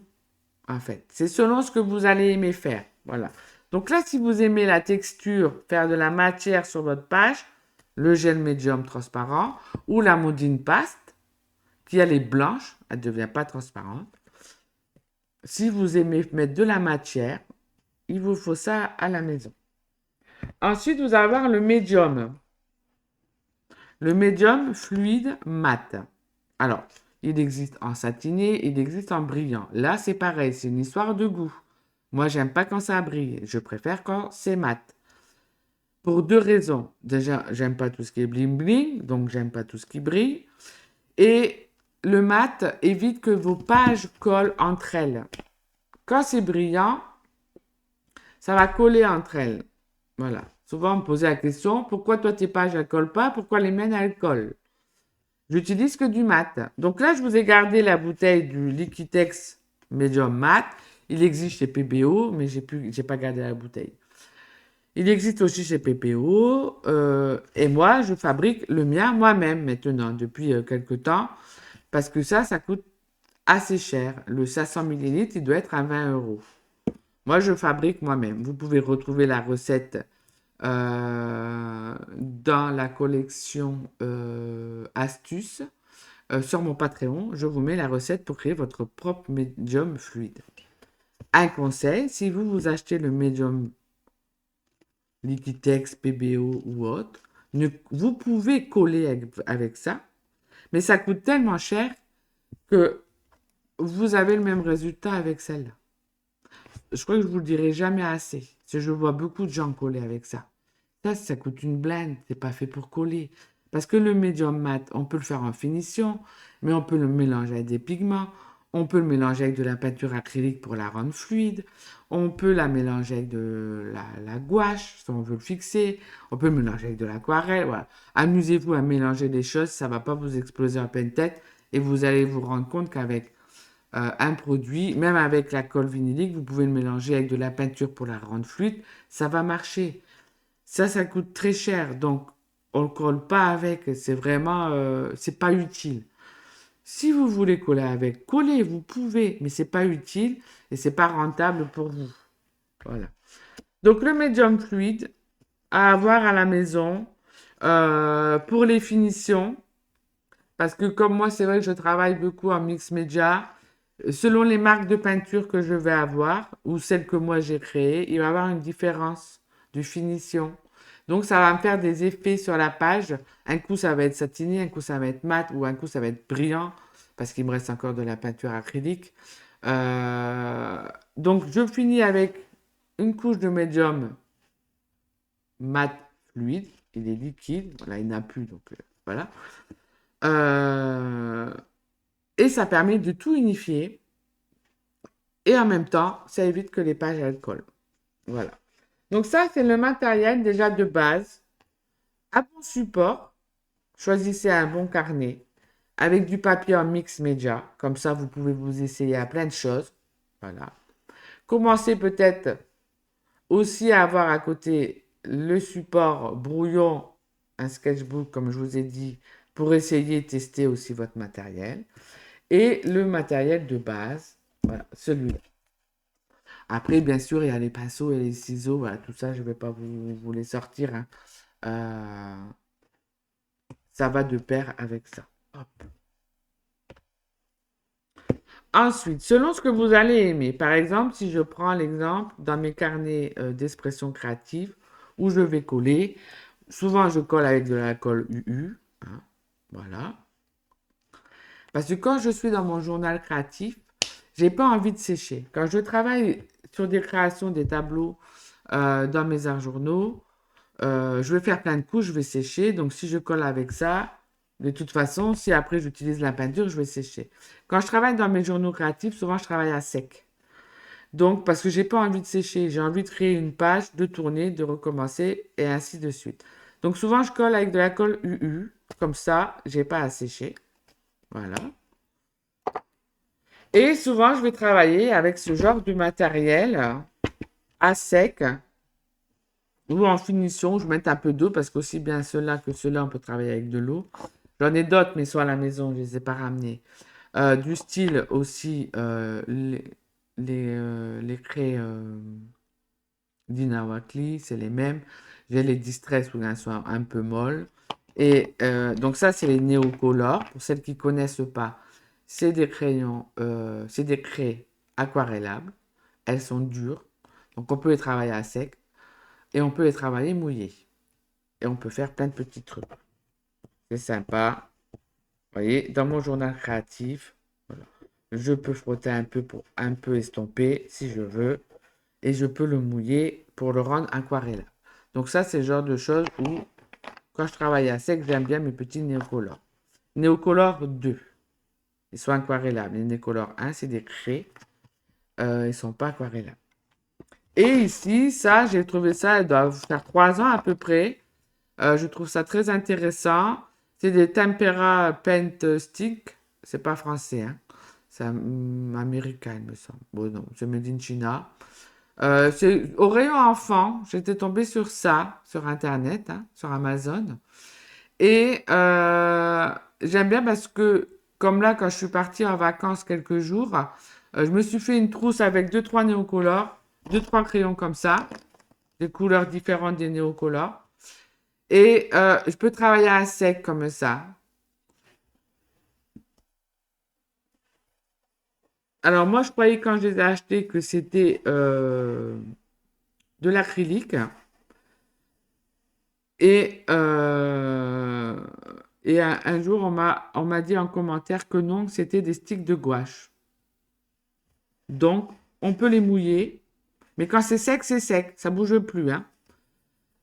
en fait. C'est selon ce que vous allez aimer faire. Voilà. Donc là, si vous aimez la texture, faire de la matière sur votre page, le gel médium transparent ou la Modine Paste, qui elle est blanche, elle ne devient pas transparente. Si vous aimez mettre de la matière, il vous faut ça à la maison. Ensuite, vous allez avoir le médium. Le médium fluide mat. Alors, il existe en satiné, il existe en brillant. Là, c'est pareil, c'est une histoire de goût. Moi, j'aime pas quand ça brille. Je préfère quand c'est mat. Pour 2 raisons. Déjà, j'aime pas tout ce qui est bling bling, donc j'aime pas tout ce qui brille. Et le mat évite que vos pages collent entre elles. Quand c'est brillant, ça va coller entre elles. Voilà. Souvent, on me posait la question, pourquoi toi tes pages elles collent pas, pourquoi les miennes elles collent? J'utilise que du mat. Donc là, je vous ai gardé la bouteille du Liquitex Medium Mat. Il existe chez PBO, mais j'ai pas gardé la bouteille. Il existe aussi chez PPO. Et moi, je fabrique le mien moi-même maintenant, depuis quelques temps. Parce que ça coûte assez cher. Le 500 millilitres, il doit être à 20 euros. Moi, je fabrique moi-même. Vous pouvez retrouver la recette dans la collection astuces. Sur mon Patreon, je vous mets la recette pour créer votre propre médium fluide. Un conseil, si vous achetez le médium Liquitex, PBO ou autre, vous pouvez coller avec ça, mais ça coûte tellement cher que vous avez le même résultat avec celle-là. Je crois que je vous le dirai jamais assez. Parce que je vois beaucoup de gens coller avec ça. Ça coûte une blinde. C'est pas fait pour coller. Parce que le médium mat, on peut le faire en finition, mais on peut le mélanger avec des pigments. On peut le mélanger avec de la peinture acrylique pour la rendre fluide. On peut la mélanger avec de la gouache, si on veut le fixer. On peut le mélanger avec de l'aquarelle. Voilà. Amusez-vous à mélanger les choses, ça ne va pas vous exploser en pleine tête. Et vous allez vous rendre compte qu'avec un produit, même avec la colle vinylique, vous pouvez le mélanger avec de la peinture pour la rendre fluide, ça va marcher. Ça coûte très cher, donc on ne le colle pas avec, c'est vraiment, c'est pas utile. Si vous voulez coller avec, collez, vous pouvez, mais c'est pas utile et c'est pas rentable pour vous. Voilà. Donc le médium fluide à avoir à la maison pour les finitions, parce que comme moi, c'est vrai que je travaille beaucoup en mix média. Selon les marques de peinture que je vais avoir ou celles que moi j'ai créées, il va y avoir une différence de finition. Donc ça va me faire des effets sur la page. Un coup ça va être satiné, un coup ça va être mat ou un coup ça va être brillant parce qu'il me reste encore de la peinture acrylique. Donc je finis avec une couche de médium mat fluide. Il est liquide, voilà, il n'a plus donc voilà. Euh, et ça permet de tout unifier. Et en même temps, ça évite que les pages elles collent. Voilà. Donc ça, c'est le matériel déjà de base. À bon support, choisissez un bon carnet avec du papier en mix média. Comme ça, vous pouvez vous essayer à plein de choses. Voilà. Commencez peut-être aussi à avoir à côté le support brouillon, un sketchbook, comme je vous ai dit, pour essayer de tester aussi votre matériel. Et le matériel de base, voilà, celui-là. Après, bien sûr, il y a les pinceaux et les ciseaux. Voilà, tout ça, je ne vais pas vous les sortir, hein. Euh, Ça va de pair avec ça. Hop. Ensuite, selon ce que vous allez aimer, par exemple, si je prends l'exemple dans mes carnets d'expression créative où je vais coller, souvent je colle avec de la colle UU, hein, voilà. Parce que quand je suis dans mon journal créatif, j'ai pas envie de sécher. Quand je travaille sur des créations, des tableaux dans mes arts journaux, je vais faire plein de couches, je vais sécher. Donc si je colle avec ça, de toute façon, si après j'utilise la peinture, je vais sécher. Quand je travaille dans mes journaux créatifs, souvent je travaille à sec. Donc parce que j'ai pas envie de sécher, j'ai envie de créer une page, de tourner, de recommencer et ainsi de suite. Donc souvent je colle avec de la colle UU, comme ça, j'ai pas à sécher. Voilà. Et souvent je vais travailler avec ce genre de matériel à sec ou en finition, je mets un peu d'eau parce qu'aussi bien ceux-là que ceux-là, on peut travailler avec de l'eau. J'en ai d'autres, mais ils sont à la maison, je ne les ai pas ramenés. Du style aussi, les craies d'Inawakli, c'est les mêmes. J'ai les Distress où elles sont un peu molles. Et donc ça, c'est les néocolores. Pour celles qui ne connaissent pas, c'est des crayons, c'est des craies aquarellables. Elles sont dures, donc on peut les travailler à sec et on peut les travailler mouillées. Et on peut faire plein de petits trucs. C'est sympa. Vous voyez, dans mon journal créatif, voilà, je peux frotter un peu pour un peu estomper si je veux. Et je peux le mouiller pour le rendre aquarellable. Donc ça, c'est le genre de choses où, quand je travaille à sec, j'aime bien mes petits néocolores. Néocolore 2, ils sont aquarellables. Les néocolore 1, c'est des craies. Ils ne sont pas aquarellables. Et ici, ça, j'ai trouvé ça, il doit faire 3 ans à peu près. Je trouve ça très intéressant. C'est des Tempera Paint Stick. C'est pas français, hein. C'est américain, il me semble. Bon, non, c'est made in China. C'est au rayon enfant. J'étais tombée sur ça, sur Internet, hein, sur Amazon. Et j'aime bien parce que, comme là, quand je suis partie en vacances quelques jours, je me suis fait une trousse avec deux, trois néocolores, deux, trois crayons comme ça, des couleurs différentes des néocolores. Et je peux travailler à sec comme ça. Alors moi, je croyais quand je les ai achetés que c'était de l'acrylique. Et, et un jour, on m'a dit en commentaire que non, c'était des sticks de gouache. Donc, on peut les mouiller, mais quand c'est sec, ça bouge plus, hein.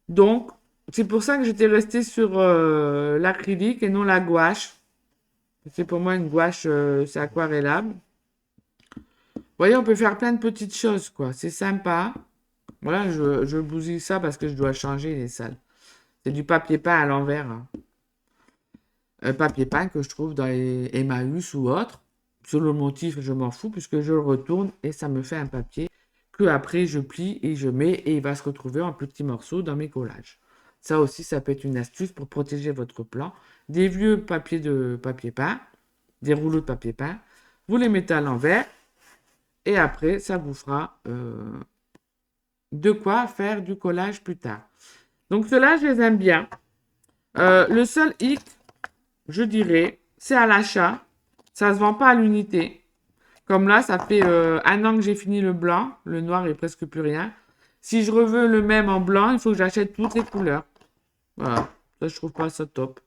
Donc, c'est pour ça que j'étais restée sur l'acrylique et non la gouache. C'est pour moi une gouache, c'est aquarellable. Vous voyez, on peut faire plein de petites choses, quoi. C'est sympa. Voilà, je bousille ça parce que je dois changer les salles. C'est du papier peint à l'envers, hein. Papier peint que je trouve dans les Emmaüs ou autres. Sur le motif, je m'en fous puisque je le retourne et ça me fait un papier que après je plie et je mets et il va se retrouver en petits morceaux dans mes collages. Ça aussi, ça peut être une astuce pour protéger votre plan. Des vieux papiers de papier peint, des rouleaux de papier peint, vous les mettez à l'envers et après, ça vous fera de quoi faire du collage plus tard. Donc ceux-là, je les aime bien. Le seul hic, je dirais, c'est à l'achat. Ça ne se vend pas à l'unité. Comme là, ça fait 1 an que j'ai fini le blanc. Le noir est presque plus rien. Si je reveux le même en blanc, il faut que j'achète toutes les couleurs. Voilà. Ça, je trouve pas ça top.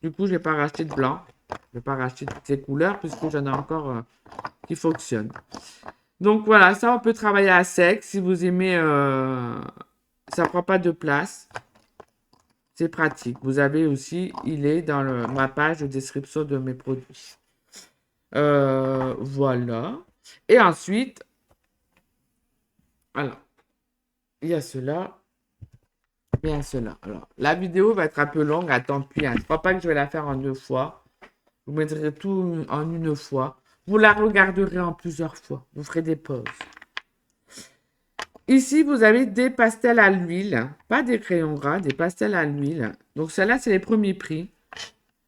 Du coup, je vais pas racheter de blanc. Je vais pas racheter toutes les couleurs puisque j'en ai encore qui fonctionnent. Donc voilà, ça, on peut travailler à sec. Si vous aimez, ça prend pas de place. C'est pratique. Vous avez aussi, il est dans ma page de description de mes produits. Voilà. Et ensuite, alors, il y a cela. Il y a cela. Alors, la vidéo va être un peu longue, à tant pis, hein. Je ne crois pas que je vais la faire en 2 fois. Vous mettrez tout en une fois. Vous la regarderez en plusieurs fois. Vous ferez des pauses. Ici, vous avez des pastels à l'huile. Pas des crayons gras, des pastels à l'huile. Donc, celle-là, c'est les premiers prix.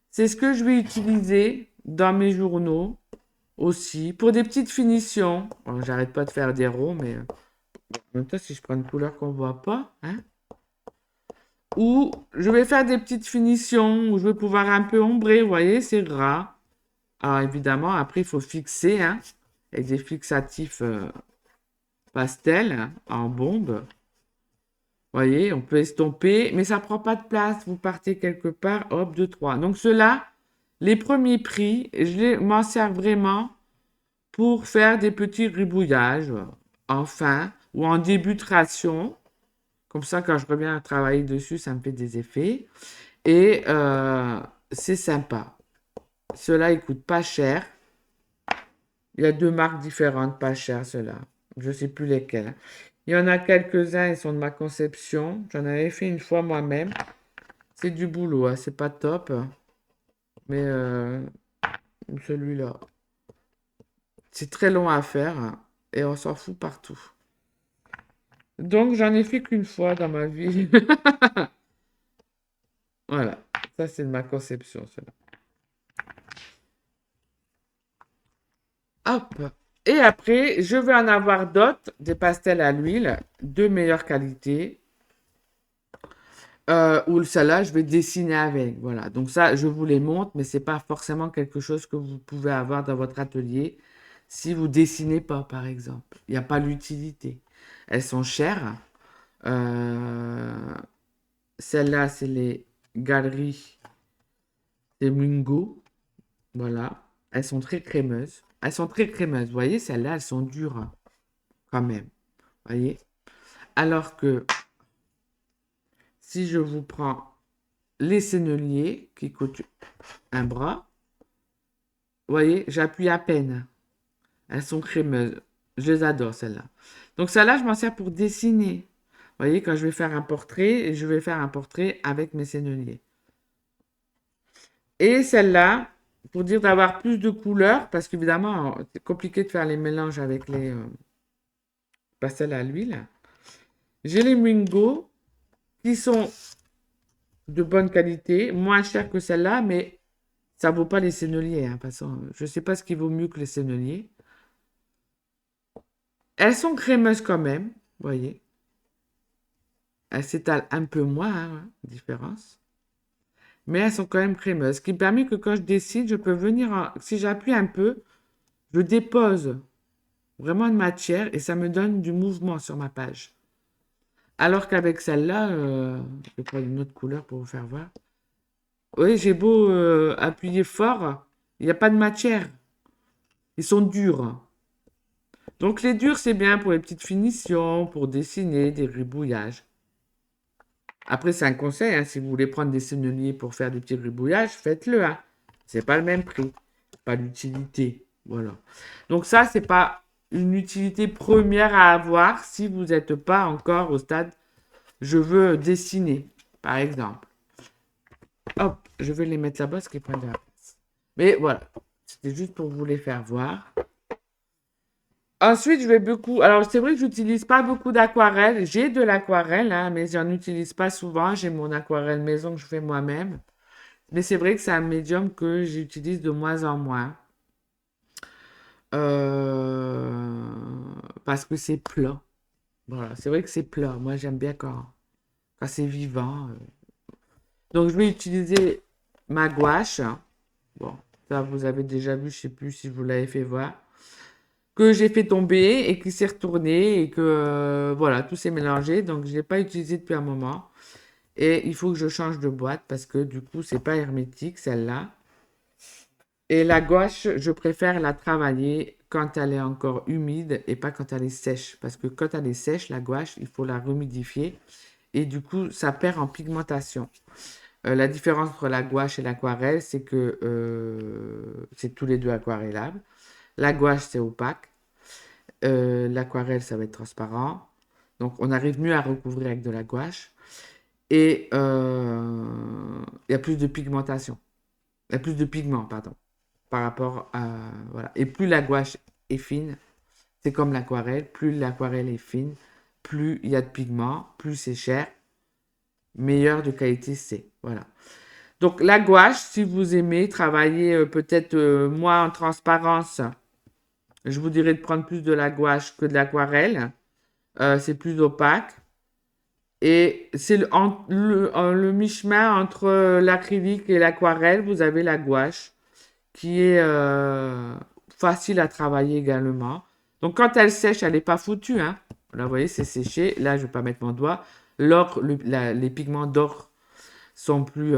C'est ce que je vais utiliser dans mes journaux aussi. Pour des petites finitions. Bon, j'arrête pas de faire des ronds, mais en même temps, si je prends une couleur qu'on voit pas, hein. Ou je vais faire des petites finitions où je vais pouvoir un peu ombrer. Vous voyez, c'est gras. Alors, évidemment, après, il faut fixer, hein. avec des fixatifs pastel hein, en bombe. Vous voyez, on peut estomper, mais ça prend pas de place. Vous partez quelque part, hop, 2, 3. Donc ceux-là, les premiers prix, m'en sers vraiment pour faire des petits gribouillages en fin ou en début de ration. Comme ça, quand je reviens à travailler dessus, ça me fait des effets. Et c'est sympa. Ceux-là, ils coûtent pas cher. Il y a deux marques différentes, pas chères, ceux-là. Je ne sais plus lesquelles. Il y en a quelques-uns, ils sont de ma conception. J'en avais fait une fois moi-même. C'est du boulot, hein, c'est pas top. Mais celui-là, c'est très long à faire hein, et on s'en fout partout. Donc, j'en ai fait qu'une fois dans ma vie. Voilà, ça c'est de ma conception, cela. Hop. Et après, je vais en avoir d'autres, des pastels à l'huile, de meilleure qualité. Ou celle-là, je vais dessiner avec. Voilà. Donc ça, je vous les montre, mais c'est pas forcément quelque chose que vous pouvez avoir dans votre atelier si vous dessinez pas, par exemple. Il n'y a pas l'utilité. Elles sont chères. Euh, Celles-là, c'est les galeries des Mungo. Voilà. Elles sont très crémeuses. Elles sont très crémeuses. Vous voyez, celles-là, elles sont dures hein, quand même. Vous voyez? Alors que si je vous prends les senneliers qui coûtent un bras, vous voyez, j'appuie à peine. Elles sont crémeuses. Je les adore, celles-là. Donc, celle-là, je m'en sers pour dessiner. Vous voyez, quand je vais faire un portrait, je vais faire un portrait avec mes senneliers. Et celle-là, pour dire d'avoir plus de couleurs, parce qu'évidemment, c'est compliqué de faire les mélanges avec les pastels à l'huile. J'ai les Mingo qui sont de bonne qualité, moins chers que celle-là, mais ça vaut pas les senneliers. Hein, de toute façon, je ne sais pas ce qui vaut mieux que les senneliers. Elles sont crémeuses quand même, vous voyez. Elles s'étalent un peu moins, hein, différence. Mais elles sont quand même crémeuses. Ce qui permet que quand je dessine, je peux venir, si j'appuie un peu, je dépose vraiment une matière et ça me donne du mouvement sur ma page. Alors qu'avec celle-là, je vais prendre une autre couleur pour vous faire voir. Oui, j'ai beau appuyer fort, il n'y a pas de matière. Ils sont durs. Donc les durs, c'est bien pour les petites finitions, pour dessiner des gribouillages. Après, c'est un conseil, hein, si vous voulez prendre des senneliers pour faire des petits gribouillages, faites-le. Hein. C'est pas le même prix, pas d'utilité. Voilà. Donc ça, c'est pas une utilité première à avoir si vous n'êtes pas encore au stade je veux dessiner, par exemple. Hop, je vais les mettre là-bas, ce qui prend de la place. Mais voilà, c'était juste pour vous les faire voir. Ensuite, je vais beaucoup. Alors, c'est vrai que j'utilise pas beaucoup d'aquarelle. J'ai de l'aquarelle, hein, mais j'en utilise pas souvent. J'ai mon aquarelle maison que je fais moi-même. Mais c'est vrai que c'est un médium que j'utilise de moins en moins. Euh, Parce que c'est plat. Voilà, c'est vrai que c'est plat. Moi, j'aime bien quand c'est vivant. Donc, je vais utiliser ma gouache. Bon, ça, vous avez déjà vu, je sais plus si je vous l'avez fait voir. Que j'ai fait tomber et qui s'est retourné et que voilà, tout s'est mélangé. Donc, je ne l'ai pas utilisé depuis un moment. Et il faut que je change de boîte parce que du coup, c'est pas hermétique celle-là. Et la gouache, je préfère la travailler quand elle est encore humide et pas quand elle est sèche. Parce que quand elle est sèche, la gouache, il faut la rehumidifier. Et du coup, ça perd en pigmentation. La différence entre la gouache et l'aquarelle, c'est que c'est tous les deux aquarellables. La gouache, c'est opaque. L'aquarelle, ça va être transparent. Donc, on arrive mieux à recouvrir avec de la gouache. Et il y a plus de pigmentation. Il y a plus de pigments, pardon, par rapport à... Voilà. Et plus la gouache est fine, c'est comme l'aquarelle. Plus l'aquarelle est fine, plus il y a de pigments, plus c'est cher, meilleure de qualité c'est. Voilà. Donc, la gouache, si vous aimez travailler peut-être moins en transparence, je vous dirais de prendre plus de la gouache que de l'aquarelle. C'est plus opaque. Et c'est le mi-chemin entre l'acrylique et l'aquarelle. Vous avez la gouache qui est facile à travailler également. Donc quand elle sèche, elle n'est pas foutue, hein. Là, vous voyez, c'est séché. Là, je ne vais pas mettre mon doigt. L'ocre, les pigments d'ocre sont plus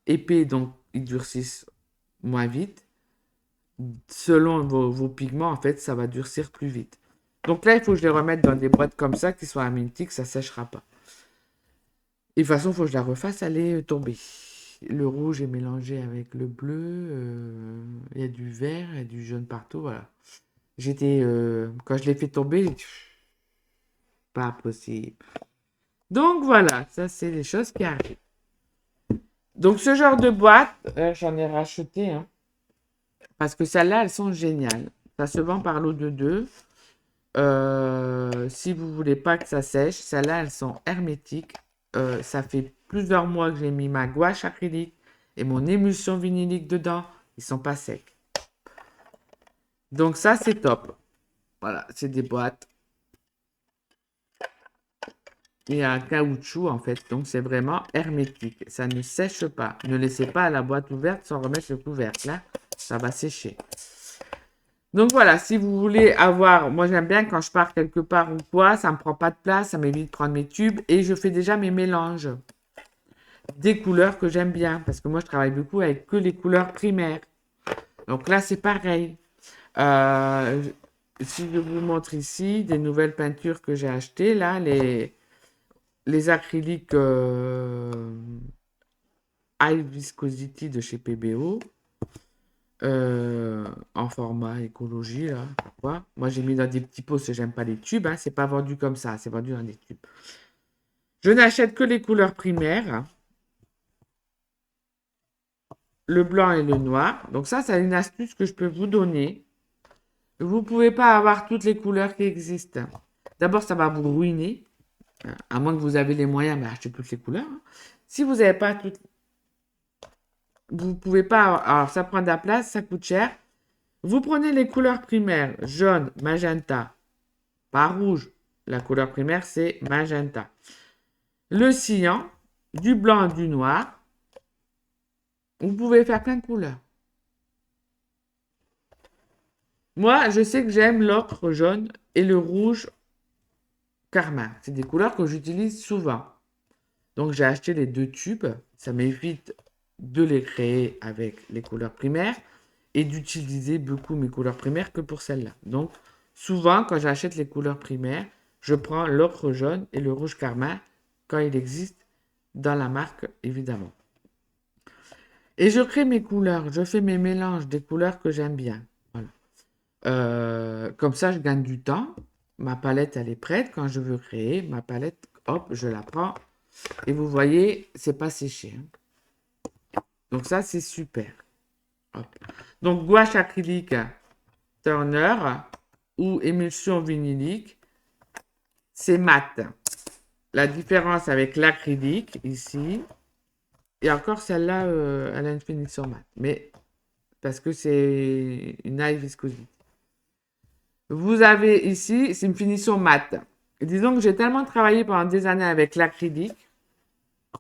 épais, donc ils durcissent moins vite. Selon vos pigments, en fait, ça va durcir plus vite. Donc là, il faut que je les remette dans des boîtes comme ça, qui soient hermétiques, ça ne séchera pas. Et de toute façon, il faut que je la refasse, elle est tombée. Le rouge est mélangé avec le bleu. Il y a du vert, il y a du jaune partout, voilà. Quand je l'ai fait tomber, j'ai dit, pas possible. Donc voilà, ça c'est des choses qui arrivent. Donc ce genre de boîte, j'en ai racheté, hein, parce que celles-là, elles sont géniales. Ça se vend par lot de deux. Si vous voulez pas que ça sèche, celles-là, elles sont hermétiques. Ça fait plusieurs mois que j'ai mis ma gouache acrylique et mon émulsion vinylique dedans. Ils sont pas secs. Donc ça, c'est top. Voilà, c'est des boîtes. Il y a un caoutchouc en fait, donc c'est vraiment hermétique. Ça ne sèche pas. Ne laissez pas la boîte ouverte sans remettre le couvercle. Là, ça va sécher. Donc voilà, si vous voulez avoir, moi j'aime bien quand je pars quelque part ou quoi, ça ne me prend pas de place, ça m'évite de prendre mes tubes et je fais déjà mes mélanges des couleurs que j'aime bien parce que moi je travaille beaucoup avec que les couleurs primaires. Donc là c'est pareil. Euh, si je vous montre ici des nouvelles peintures que j'ai achetées, là les acryliques High Viscosity de chez PBO. En format écologie, là. Pourquoi? Moi, j'ai mis dans des petits pots parce que j'aime pas les tubes. Hein. C'est pas vendu comme ça, c'est vendu dans des tubes. Je n'achète que les couleurs primaires. Le blanc et le noir. Donc ça, c'est une astuce que je peux vous donner. Vous ne pouvez pas avoir toutes les couleurs qui existent. D'abord, ça va vous ruiner. À moins que vous avez les moyens, mais achetez toutes les couleurs. Hein. Si vous n'avez pas toutes... Vous ne pouvez pas... Alors, ça prend de la place, ça coûte cher. Vous prenez les couleurs primaires, jaune, magenta, pas rouge. La couleur primaire, c'est magenta. Le cyan, du blanc, du noir. Vous pouvez faire plein de couleurs. Moi, je sais que j'aime l'ocre jaune et le rouge carmin. C'est des couleurs que j'utilise souvent. Donc, j'ai acheté les deux tubes. Ça m'évite de les créer avec les couleurs primaires et d'utiliser beaucoup mes couleurs primaires que pour celles-là. Donc, souvent, quand j'achète les couleurs primaires, je prends l'ocre jaune et le rouge carmin quand il existe dans la marque, évidemment. Et je crée mes couleurs, je fais mes mélanges des couleurs que j'aime bien. Voilà. Comme ça, je gagne du temps. Ma palette, elle est prête. Quand je veux créer, ma palette, hop, je la prends. Et vous voyez, c'est pas séché. Hein. Donc ça, c'est super. Hop. Donc gouache acrylique Turner ou émulsion vinylique, c'est mat. La différence avec l'acrylique ici, et encore celle-là, elle a une finition mat, mais parce que c'est une high viscosity. Vous avez ici, c'est une finition mat. Et disons que j'ai tellement travaillé pendant des années avec l'acrylique,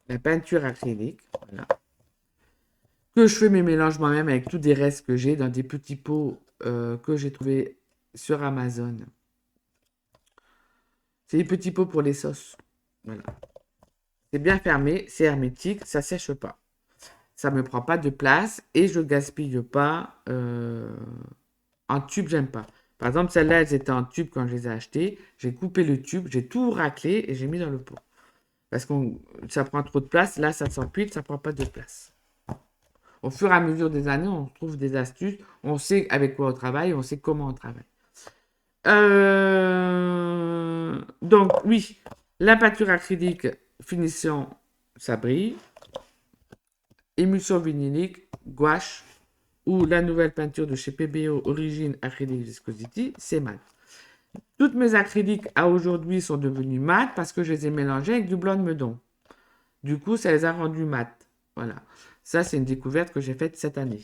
la peinture acrylique, voilà, que je fais mes mélanges moi-même avec tous des restes que j'ai dans des petits pots que j'ai trouvés sur Amazon. C'est des petits pots pour les sauces. Voilà. C'est bien fermé, c'est hermétique, ça sèche pas. Ça me prend pas de place et je gaspille pas. En tube, j'aime pas. Par exemple, celles-là, elles étaient en tube quand je les ai achetées. J'ai coupé le tube, j'ai tout raclé et j'ai mis dans le pot. Parce que ça prend trop de place. Là, ça s'empile, ça prend pas de place. Au fur et à mesure des années, on trouve des astuces. On sait avec quoi on travaille, on sait comment on travaille. Donc, oui, la peinture acrylique, finition, ça brille. Émulsion vinylique, gouache ou la nouvelle peinture de chez PBO, Origine Acrylique Viscosity, c'est mat. Toutes mes acryliques à aujourd'hui sont devenues mat parce que je les ai mélangées avec du blanc de meudon. Du coup, ça les a rendues mat. Voilà. Ça, c'est une découverte que j'ai faite cette année.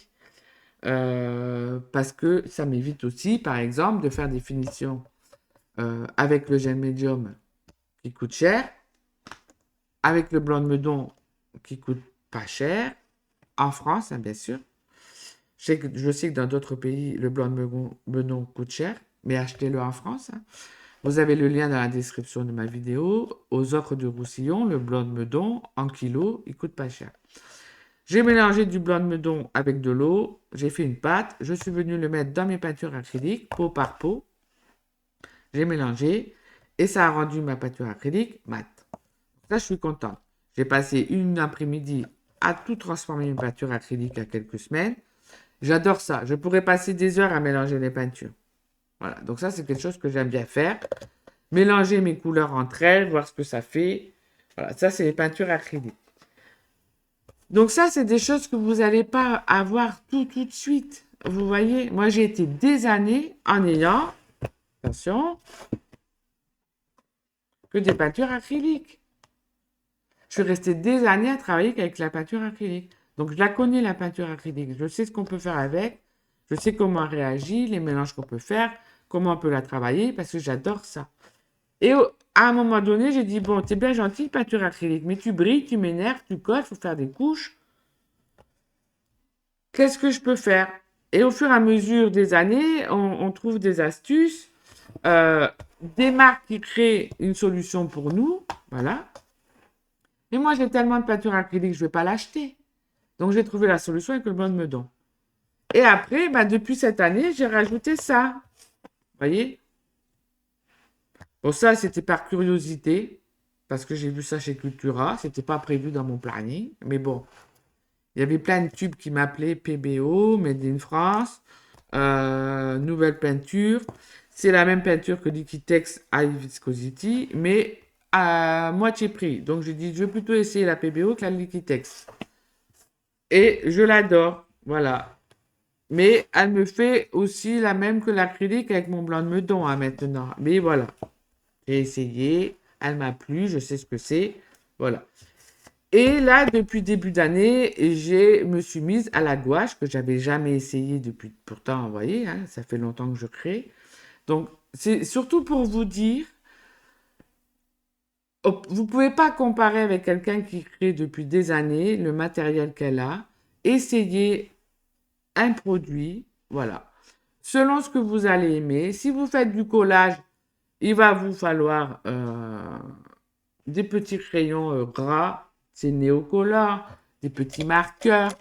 Parce que ça m'évite aussi, par exemple, de faire des finitions avec le gel médium qui coûte cher, avec le blanc de meudon qui coûte pas cher, en France, hein, bien sûr. Je sais que dans d'autres pays, le blanc de melon coûte cher, mais achetez-le en France, hein. Vous avez le lien dans la description de ma vidéo. Aux offres de Roussillon, le blanc de meudon en kilo, il coûte pas cher. J'ai mélangé du blanc de meudon avec de l'eau, j'ai fait une pâte, je suis venu le mettre dans mes peintures acryliques, pot par pot. J'ai mélangé et ça a rendu ma peinture acrylique mate. Là, je suis contente. J'ai passé une après-midi à tout transformer une peinture acrylique il y a quelques semaines. J'adore ça. Je pourrais passer des heures à mélanger les peintures. Voilà. Donc ça, c'est quelque chose que j'aime bien faire. Mélanger mes couleurs entre elles, voir ce que ça fait. Voilà. Ça, c'est les peintures acryliques. Donc ça, c'est des choses que vous n'allez pas avoir tout de suite. Vous voyez, moi, j'ai été des années en ayant, attention, que des peintures acryliques. Je suis restée des années à travailler avec la peinture acrylique. Donc, je la connais, la peinture acrylique. Je sais ce qu'on peut faire avec. Je sais comment elle réagit, les mélanges qu'on peut faire, comment on peut la travailler, parce que j'adore ça. Et à un moment donné, j'ai dit, bon, t'es bien gentil, peinture acrylique, mais tu brilles, tu m'énerves, tu colles, il faut faire des couches. Qu'est-ce que je peux faire? Et au fur et à mesure des années, on trouve des astuces, euh, des marques qui créent une solution pour nous. Voilà. Mais moi, j'ai tellement de peinture acrylique, je ne vais pas l'acheter. Donc, j'ai trouvé la solution avec le blanc de meudon. Et après, bah, depuis cette année, j'ai rajouté ça. Vous voyez? Bon, ça, c'était par curiosité, parce que j'ai vu ça chez Cultura. C'était pas prévu dans mon planning. Mais bon, il y avait plein de tubes qui m'appelaient PBO, Made in France, nouvelle peinture. C'est la même peinture que Liquitex High Viscosity, mais à moitié prix. Donc, j'ai dit, je vais plutôt essayer la PBO que la Liquitex. Et je l'adore, voilà. Mais elle me fait aussi la même que l'acrylique avec mon blanc de meudon hein, maintenant. Mais voilà, j'ai essayé, elle m'a plu, je sais ce que c'est, voilà. Et là, depuis début d'année, me suis mise à la gouache que j'avais jamais essayé depuis. Pourtant, vous voyez, hein, ça fait longtemps que je crée. Donc, c'est surtout pour vous dire, vous pouvez pas comparer avec quelqu'un qui crée depuis des années le matériel qu'elle a. Essayez un produit, voilà. Selon ce que vous allez aimer, si vous faites du collage, il va vous falloir des petits crayons gras, c'est Néocolor, des petits marqueurs,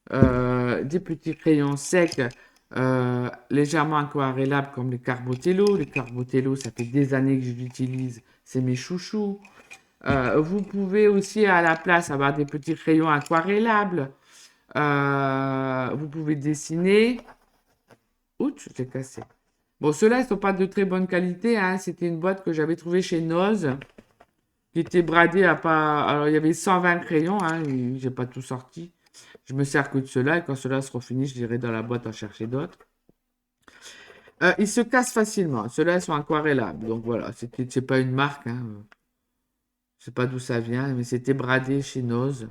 des petits crayons secs légèrement aquarellables comme les Carbotello. Les Carbotello, ça fait des années que je l'utilise, c'est mes chouchous. Vous pouvez aussi à la place avoir des petits crayons aquarellables. Vous pouvez dessiner. Ouch, j'ai cassé. Bon, ceux-là, ils ne sont pas de très bonne qualité, hein. C'était une boîte que j'avais trouvée chez Noz, qui était bradée à pas. Alors, il y avait 120 crayons, hein. J'ai pas tout sorti. Je me sers que de ceux-là, et quand ceux-là seront finis, je dirai dans la boîte en chercher d'autres. Ils se cassent facilement. Ceux-là, ils sont aquarellables. Donc voilà, c'est pas une marque, hein. Je sais pas d'où ça vient, mais c'était bradé chez Noz.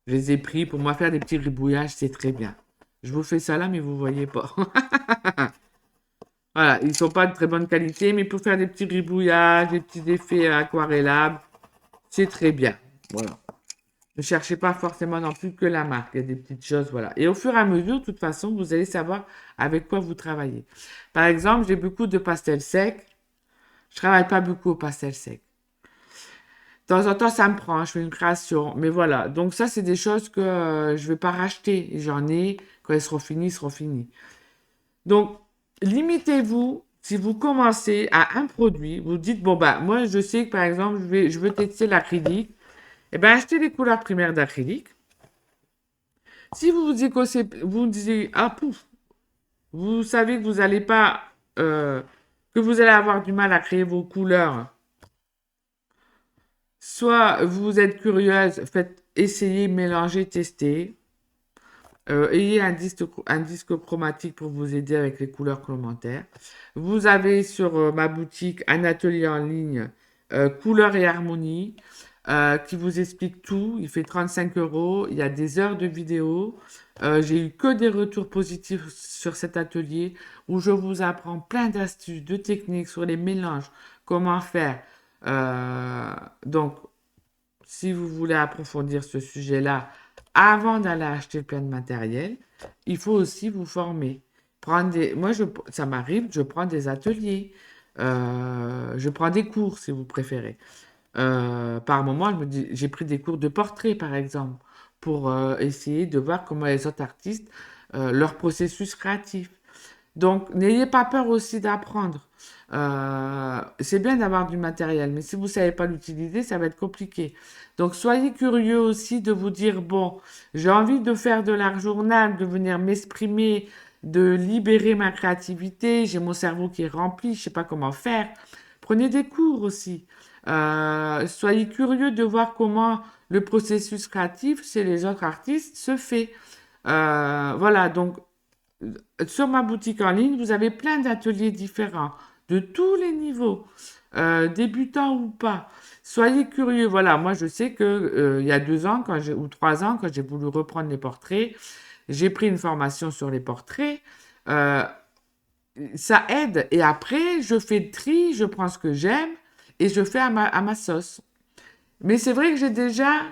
Je les ai pris pour moi faire des petits gribouillages, c'est très bien. Je vous fais ça là, mais vous voyez pas. Voilà, ils sont pas de très bonne qualité, mais pour faire des petits gribouillages, des petits effets aquarellables, c'est très bien. Voilà. Ne cherchez pas forcément non plus que la marque. Il y a des petites choses, voilà. Et au fur et à mesure, de toute façon, vous allez savoir avec quoi vous travaillez. Par exemple, j'ai beaucoup de pastels secs. Je travaille pas beaucoup au pastel sec. De temps en temps, ça me prend, je fais une création. Mais voilà. Donc ça, c'est des choses que je vais pas racheter. J'en ai. Quand ils seront finis, ils seront finis. Donc, limitez-vous. Si vous commencez à un produit, vous dites, bon, bah, moi, je sais que, par exemple, je veux tester l'acrylique. Eh bien, achetez les couleurs primaires d'acrylique. Si vous vous écossez, vous disiez, ah, pouf, vous savez que vous allez pas, que vous allez avoir du mal à créer vos couleurs. Soit vous êtes curieuse, faites, essayez, mélangez, testez. Ayez un disque chromatique pour vous aider avec les couleurs complémentaires. Vous avez sur ma boutique un atelier en ligne couleurs et harmonie qui vous explique tout. Il fait 35 euros. Il y a des heures de vidéo. J'ai eu que des retours positifs sur cet atelier où je vous apprends plein d'astuces, de techniques sur les mélanges, comment faire. Donc, si vous voulez approfondir ce sujet-là, avant d'aller acheter plein de matériel, il faut aussi vous former. Ça m'arrive, je prends des ateliers, je prends des cours si vous préférez. Par moment, j'ai pris des cours de portrait, par exemple, pour essayer de voir comment les autres artistes, leur processus créatif. Donc, n'ayez pas peur aussi d'apprendre. C'est bien d'avoir du matériel, mais si vous ne savez pas l'utiliser, ça va être compliqué. Donc, soyez curieux aussi de vous dire, bon, j'ai envie de faire de l'art journal, de venir m'exprimer, de libérer ma créativité, j'ai mon cerveau qui est rempli, je ne sais pas comment faire. Prenez des cours aussi. Soyez curieux de voir comment le processus créatif chez les autres artistes se fait. Voilà, donc sur ma boutique en ligne, vous avez plein d'ateliers différents, de tous les niveaux, débutants ou pas. Soyez curieux. Voilà, moi je sais que il y a 2 ans ou 3 ans, quand j'ai voulu reprendre les portraits, j'ai pris une formation sur les portraits. Euh, Ça aide. Et après, je fais le tri, je prends ce que j'aime et je fais à ma sauce. Mais c'est vrai que j'ai déjà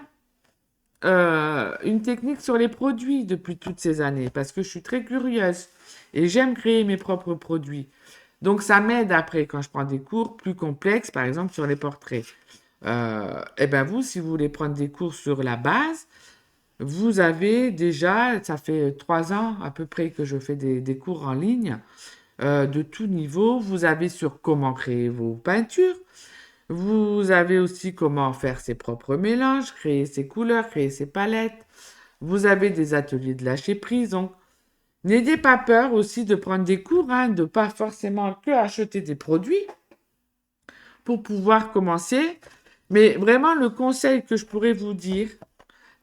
une technique sur les produits depuis toutes ces années parce que je suis très curieuse et j'aime créer mes propres produits. Donc ça m'aide après quand je prends des cours plus complexes, par exemple sur les portraits. Et ben vous, si vous voulez prendre des cours sur la base, vous avez déjà, ça fait 3 ans à peu près que je fais des cours en ligne de tout niveau. Vous avez sur comment créer vos peintures. Vous avez aussi comment faire ses propres mélanges, créer ses couleurs, créer ses palettes. Vous avez des ateliers de lâcher prise. Donc, n'ayez pas peur aussi de prendre des cours, hein, de pas forcément que acheter des produits pour pouvoir commencer. Mais vraiment, le conseil que je pourrais vous dire,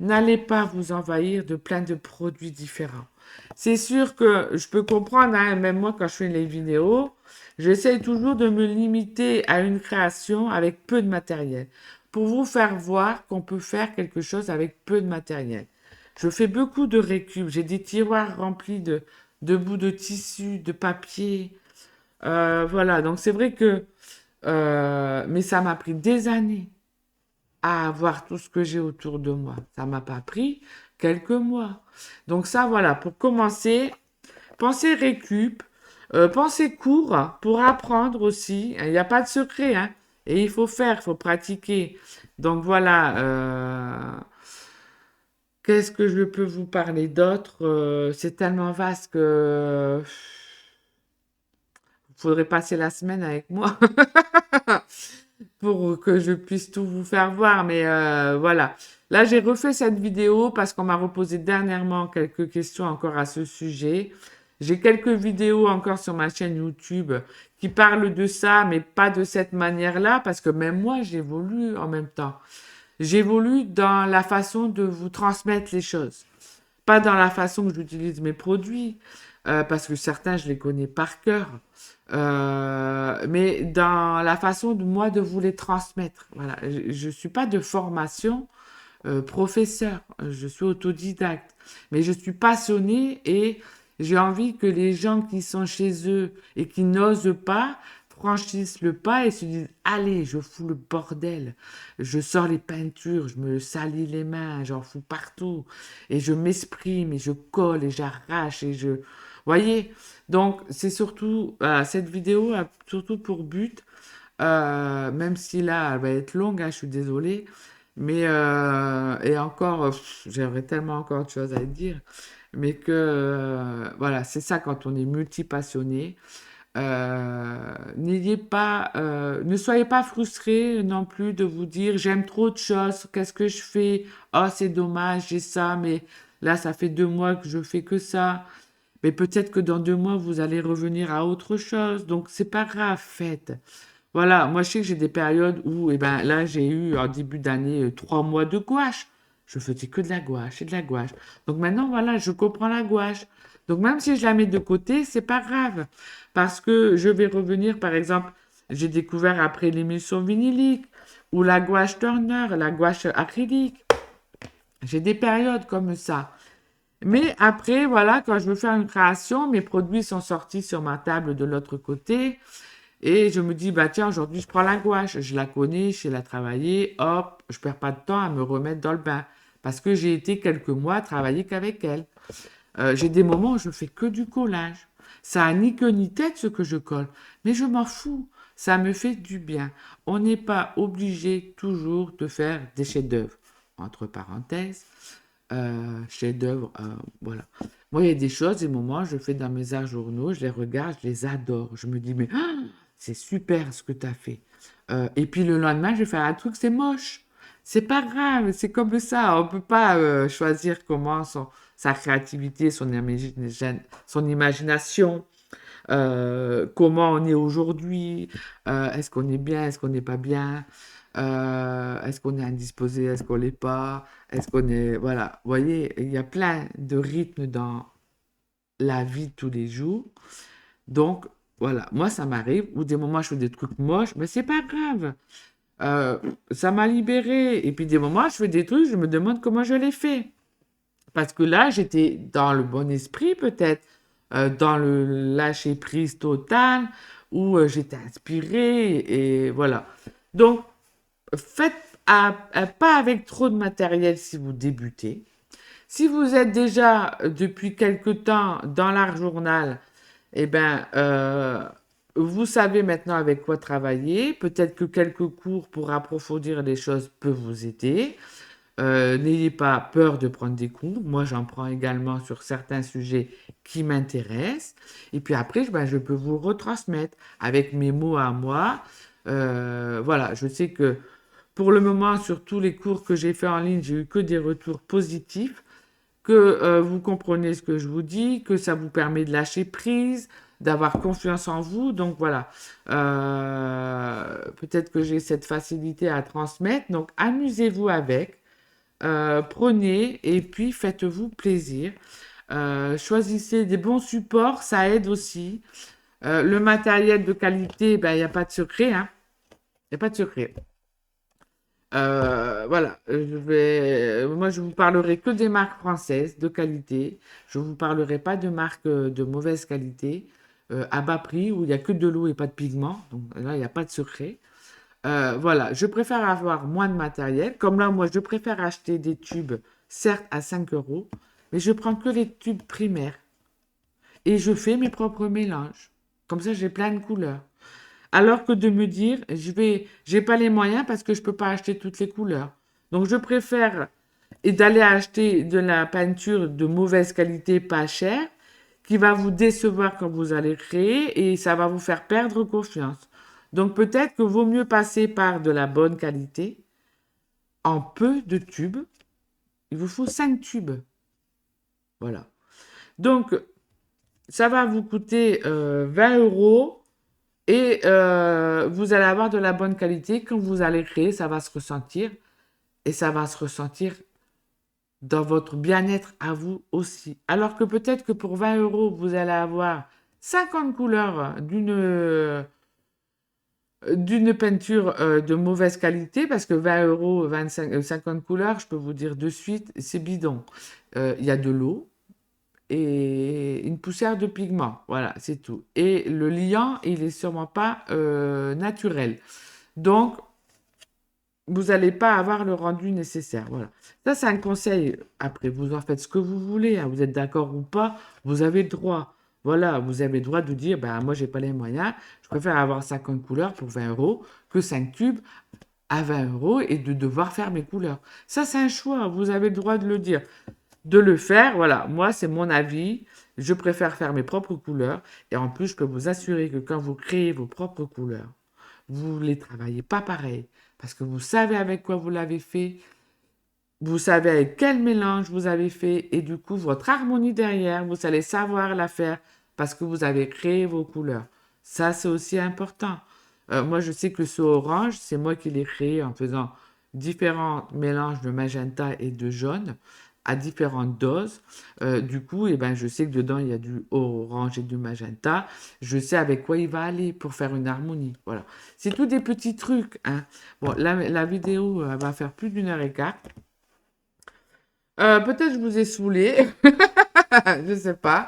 n'allez pas vous envahir de plein de produits différents. C'est sûr que je peux comprendre, hein, même moi quand je fais les vidéos, j'essaye toujours de me limiter à une création avec peu de matériel pour vous faire voir qu'on peut faire quelque chose avec peu de matériel. Je fais beaucoup de récup, j'ai des tiroirs remplis de bouts de tissu, de papier. Voilà, donc c'est vrai que... mais ça m'a pris des années à avoir tout ce que j'ai autour de moi. Ça m'a pas pris quelques mois. Donc ça, voilà, pour commencer, pensez récup, pensez cours pour apprendre aussi. Il n'y a pas de secret, hein. Et il faut faire, il faut pratiquer. Donc voilà, qu'est-ce que je peux vous parler d'autre? C'est tellement vaste que faudrait passer la semaine avec moi. Pour que je puisse tout vous faire voir. Mais voilà. Là, j'ai refait cette vidéo parce qu'on m'a reposé dernièrement quelques questions encore à ce sujet. J'ai quelques vidéos encore sur ma chaîne YouTube qui parlent de ça, mais pas de cette manière-là, parce que même moi, j'évolue en même temps. J'évolue dans la façon de vous transmettre les choses. Pas dans la façon que j'utilise mes produits, parce que certains, je les connais par cœur, mais dans la façon de moi de vous les transmettre. Voilà. Je ne suis pas de formation professeur, je suis autodidacte, mais je suis passionnée et j'ai envie que les gens qui sont chez eux et qui n'osent pas franchissent le pas et se disent, allez, je fous le bordel, je sors les peintures, je me salis les mains, j'en fous partout et je m'exprime et je colle et j'arrache et je... Voyez, donc c'est surtout, cette vidéo a surtout pour but, même si là elle va être longue, hein, je suis désolée, mais et encore, j'aurais tellement encore de choses à dire, mais que voilà, c'est ça quand on est multipassionné. Ne soyez pas frustrés non plus de vous dire j'aime trop de choses, qu'est-ce que je fais? Oh, c'est dommage, j'ai ça, mais là, ça fait 2 mois que je fais que ça. Mais peut-être que dans 2 mois, vous allez revenir à autre chose. Donc, c'est pas grave, faites. Voilà, moi, je sais que j'ai des périodes où, eh ben, là, j'ai eu en début d'année 3 mois de gouache. Je faisais que de la gouache et de la gouache. Donc maintenant, voilà, je comprends la gouache. Donc même si je la mets de côté, c'est pas grave. Parce que je vais revenir, par exemple, j'ai découvert après l'émulsion vinylique ou la gouache Turner, la gouache acrylique. J'ai des périodes comme ça. Mais après, voilà, quand je veux faire une création, mes produits sont sortis sur ma table de l'autre côté. Et je me dis, bah tiens, aujourd'hui, je prends la gouache. Je la connais, je sais la travailler. Hop, je perds pas de temps à me remettre dans le bain. parce que j'ai été quelques mois travailler qu'avec elle. J'ai des moments où je fais que du collage. Ça a ni queue ni tête ce que je colle, mais je m'en fous. Ça me fait du bien. On n'est pas obligé toujours de faire des chefs-d'œuvre. Entre parenthèses, chefs-d'œuvre, voilà. Moi, il y a des choses, des moments, je fais dans mes arts journaux, je les regarde, je les adore. Je me dis, mais ah, c'est super ce que tu as fait. Et puis le lendemain, je vais faire un truc, c'est moche. C'est pas grave, c'est comme ça. On peut pas choisir comment sa créativité, son imagination, comment on est aujourd'hui, est-ce qu'on est bien, est-ce qu'on n'est pas bien, est-ce qu'on est indisposé, est-ce qu'on l'est pas, est-ce qu'on est... Voilà, vous voyez, il y a plein de rythmes dans la vie de tous les jours. Donc, voilà, moi, ça m'arrive, ou des moments, je fais des trucs moches, mais c'est pas grave. Euh, Ça m'a libéré. Et puis des moments, je fais des trucs, je me demande comment je l'ai fait. Parce que là, j'étais dans le bon esprit, peut-être, dans le lâcher-prise total, où j'étais inspirée, et voilà. Donc, faites pas avec trop de matériel si vous débutez. Si vous êtes déjà depuis quelque temps dans l'art journal, eh ben, vous savez maintenant avec quoi travailler. Peut-être que quelques cours pour approfondir les choses peuvent vous aider. N'ayez pas peur de prendre des cours. Moi, j'en prends également sur certains sujets qui m'intéressent. Et puis après, ben, je peux vous retransmettre avec mes mots à moi. Voilà, je sais que pour le moment, sur tous les cours que j'ai fait en ligne, j'ai eu que des retours positifs, que vous comprenez ce que je vous dis, que ça vous permet de lâcher prise, d'avoir confiance en vous. Donc voilà, peut-être que j'ai cette facilité à transmettre. Donc amusez-vous avec. Prenez et puis faites-vous plaisir. Choisissez des bons supports, ça aide aussi. Le matériel de qualité, ben, il n'y a pas de secret, hein. Il n'y a pas de secret. Voilà, moi je vous parlerai que des marques françaises de qualité. Je vous parlerai pas de marques de mauvaise qualité, à bas prix, où il n'y a que de l'eau et pas de pigments. Donc là, il n'y a pas de secret. Voilà, je préfère avoir moins de matériel. Comme là, moi, je préfère acheter des tubes, certes à 5 euros, mais je prends que les tubes primaires. Et je fais mes propres mélanges. Comme ça, j'ai plein de couleurs. Alors que de me dire, j'ai pas les moyens parce que je peux pas acheter toutes les couleurs. Donc, je préfère et d'aller acheter de la peinture de mauvaise qualité, pas chère, qui va vous décevoir quand vous allez créer et ça va vous faire perdre confiance. Donc peut-être que vaut mieux passer par de la bonne qualité en peu de tubes. Il vous faut 5 tubes. Voilà. Donc ça va vous coûter 20 euros et vous allez avoir de la bonne qualité. Quand vous allez créer, ça va se ressentir et ça va se ressentir dans votre bien-être à vous aussi. Alors que peut-être que pour 20 euros, vous allez avoir 50 couleurs d'une peinture de mauvaise qualité, parce que 20 euros, 25, 50 couleurs, je peux vous dire de suite, c'est bidon. Il y a de l'eau et une poussière de pigment. Voilà, c'est tout. Et le liant, il est sûrement pas naturel. Donc, vous n'allez pas avoir le rendu nécessaire. Voilà. Ça, c'est un conseil. Après, vous en faites ce que vous voulez, hein. Vous êtes d'accord ou pas, vous avez le droit. Voilà, vous avez le droit de dire, ben, moi, j'ai pas les moyens, je préfère avoir 50 couleurs pour 20 euros que 5 tubes à 20 euros et de devoir faire mes couleurs. Ça, c'est un choix. Vous avez le droit de le dire. De le faire, voilà. Moi, c'est mon avis. Je préfère faire mes propres couleurs. Et en plus, je peux vous assurer que quand vous créez vos propres couleurs, vous ne les travaillez pas pareil. Parce que vous savez avec quoi vous l'avez fait, vous savez avec quel mélange vous avez fait, et du coup, votre harmonie derrière, vous allez savoir la faire parce que vous avez créé vos couleurs. Ça, c'est aussi important. Moi, je sais que ce orange, c'est moi qui l'ai créé en faisant différents mélanges de magenta et de jaune à différentes doses. Du coup, eh ben, je sais que dedans, il y a du orange et du magenta. Je sais avec quoi il va aller pour faire une harmonie. Voilà. C'est tous des petits trucs, hein. Bon, la vidéo va faire plus d'1 h 15. Peut-être je vous ai saoulé. Je sais pas.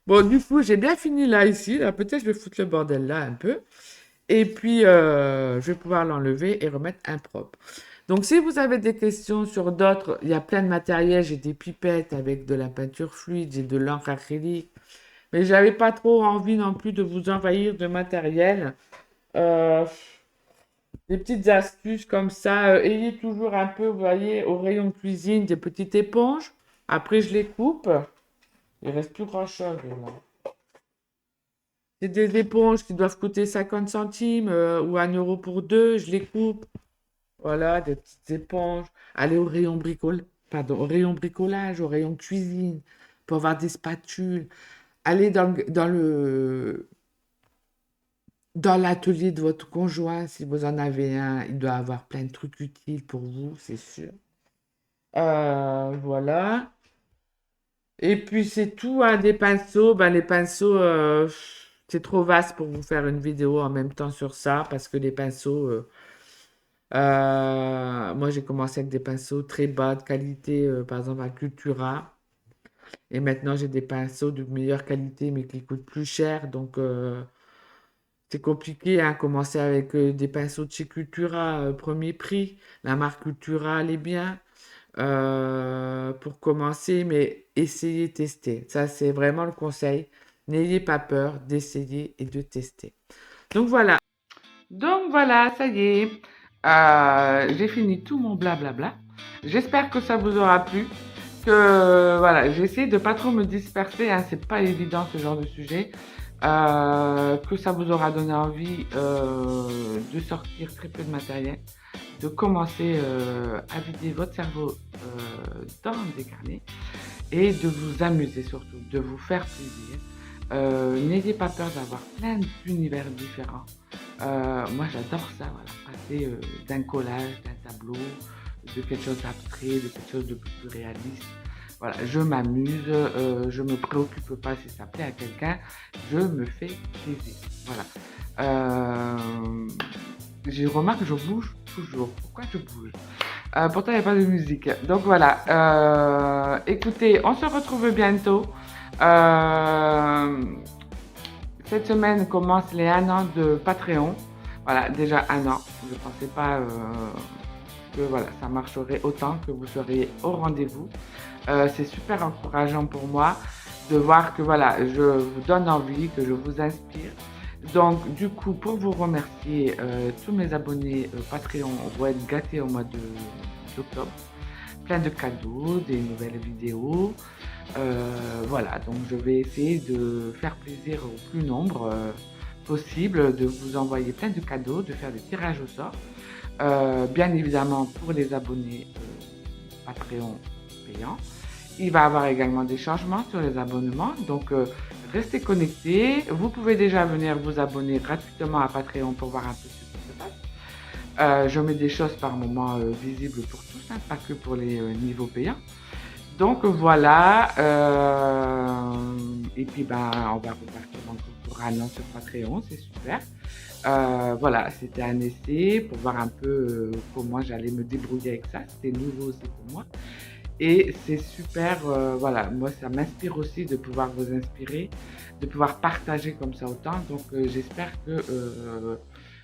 Bon, du coup, j'ai bien fini là, ici. Là, peut-être je vais foutre le bordel là un peu. Et puis, je vais pouvoir l'enlever et remettre un propre. Donc, si vous avez des questions sur d'autres, il y a plein de matériel. J'ai des pipettes avec de la peinture fluide, j'ai de l'encre acrylique. Mais j'avais pas trop envie non plus de vous envahir de matériel. Euh, des petites astuces comme ça. Ayez toujours un peu, vous voyez, au rayon cuisine, des petites éponges. Après, je les coupe. Il reste plus grand-chose là. C'est des éponges qui doivent coûter 50 centimes ou 1 euro pour deux. Je les coupe. Voilà, des petites éponges. Allez au rayon pardon, au rayon bricolage, au rayon cuisine, pour avoir des spatules. Allez dans l'atelier de votre conjoint, si vous en avez un, il doit avoir plein de trucs utiles pour vous, c'est sûr. Voilà. Et puis c'est tout, hein, des pinceaux. Ben, les pinceaux, c'est trop vaste pour vous faire une vidéo en même temps sur ça, parce que les pinceaux, moi j'ai commencé avec des pinceaux très bas de qualité, par exemple à Cultura. Et maintenant j'ai des pinceaux de meilleure qualité, mais qui coûtent plus cher. Donc c'est compliqué, hein, commencer avec des pinceaux de chez Cultura, premier prix. La marque Cultura, elle est bien pour commencer, mais essayez, tester. Ça, c'est vraiment le conseil. N'ayez pas peur d'essayer et de tester. Donc voilà. Donc voilà, ça y est. J'ai fini tout mon blablabla. J'espère que ça vous aura plu. Que voilà, j'essaie de pas trop me disperser, hein, c'est pas évident ce genre de sujet. Que ça vous aura donné envie de sortir très peu de matériel, de commencer à vider votre cerveau dans des carnets et de vous amuser surtout, de vous faire plaisir. N'ayez pas peur d'avoir plein d'univers différents. Moi j'adore ça, voilà, passer d'un collage, d'un tableau, de quelque chose d'abstrait, de quelque chose de plus réaliste. Voilà, je m'amuse, je me préoccupe pas si ça plaît à quelqu'un, je me fais plaisir. Voilà. Je remarque que je bouge toujours. Pourquoi je bouge? Pourtant, il n'y a pas de musique. Donc voilà. Écoutez, on se retrouve bientôt. Euh, cette semaine commence les 1 an de Patreon. Voilà, déjà 1 an. Je ne pensais pas que voilà, ça marcherait autant, que vous seriez au rendez-vous. C'est super encourageant pour moi de voir que voilà, je vous donne envie, que je vous inspire. Donc, du coup, pour vous remercier, tous mes abonnés Patreon vont être gâtés au mois d'octobre. Plein de cadeaux, des nouvelles vidéos. Voilà, donc je vais essayer de faire plaisir au plus nombre possible, de vous envoyer plein de cadeaux, de faire des tirages au sort. Bien évidemment, pour les abonnés Patreon payants. Il va y avoir également des changements sur les abonnements, donc restez connectés. Vous pouvez déjà venir vous abonner gratuitement à Patreon pour voir un peu ce qui se passe. Je mets des choses par moment visibles pour tous, hein, pas que pour les niveaux payants. Donc voilà, et puis ben, on va repartir encore pour 1 an sur Patreon, c'est super. Voilà, c'était un essai pour voir un peu comment j'allais me débrouiller avec ça. C'était nouveau aussi pour moi. Et c'est super, voilà, moi ça m'inspire aussi de pouvoir vous inspirer, de pouvoir partager comme ça autant. Donc j'espère que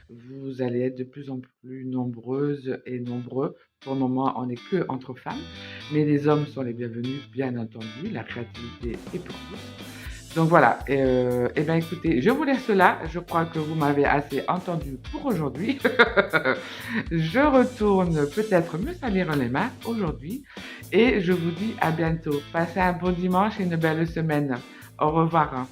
vous allez être de plus en plus nombreuses et nombreux. Pour le moment, on n'est que entre femmes, mais les hommes sont les bienvenus, bien entendu. La créativité est pour tous. Donc voilà, et bien écoutez, je vous laisse là. Je crois que vous m'avez assez entendu pour aujourd'hui. Je retourne peut-être me salir les mains aujourd'hui et je vous dis à bientôt. Passez un bon dimanche et une belle semaine. Au revoir.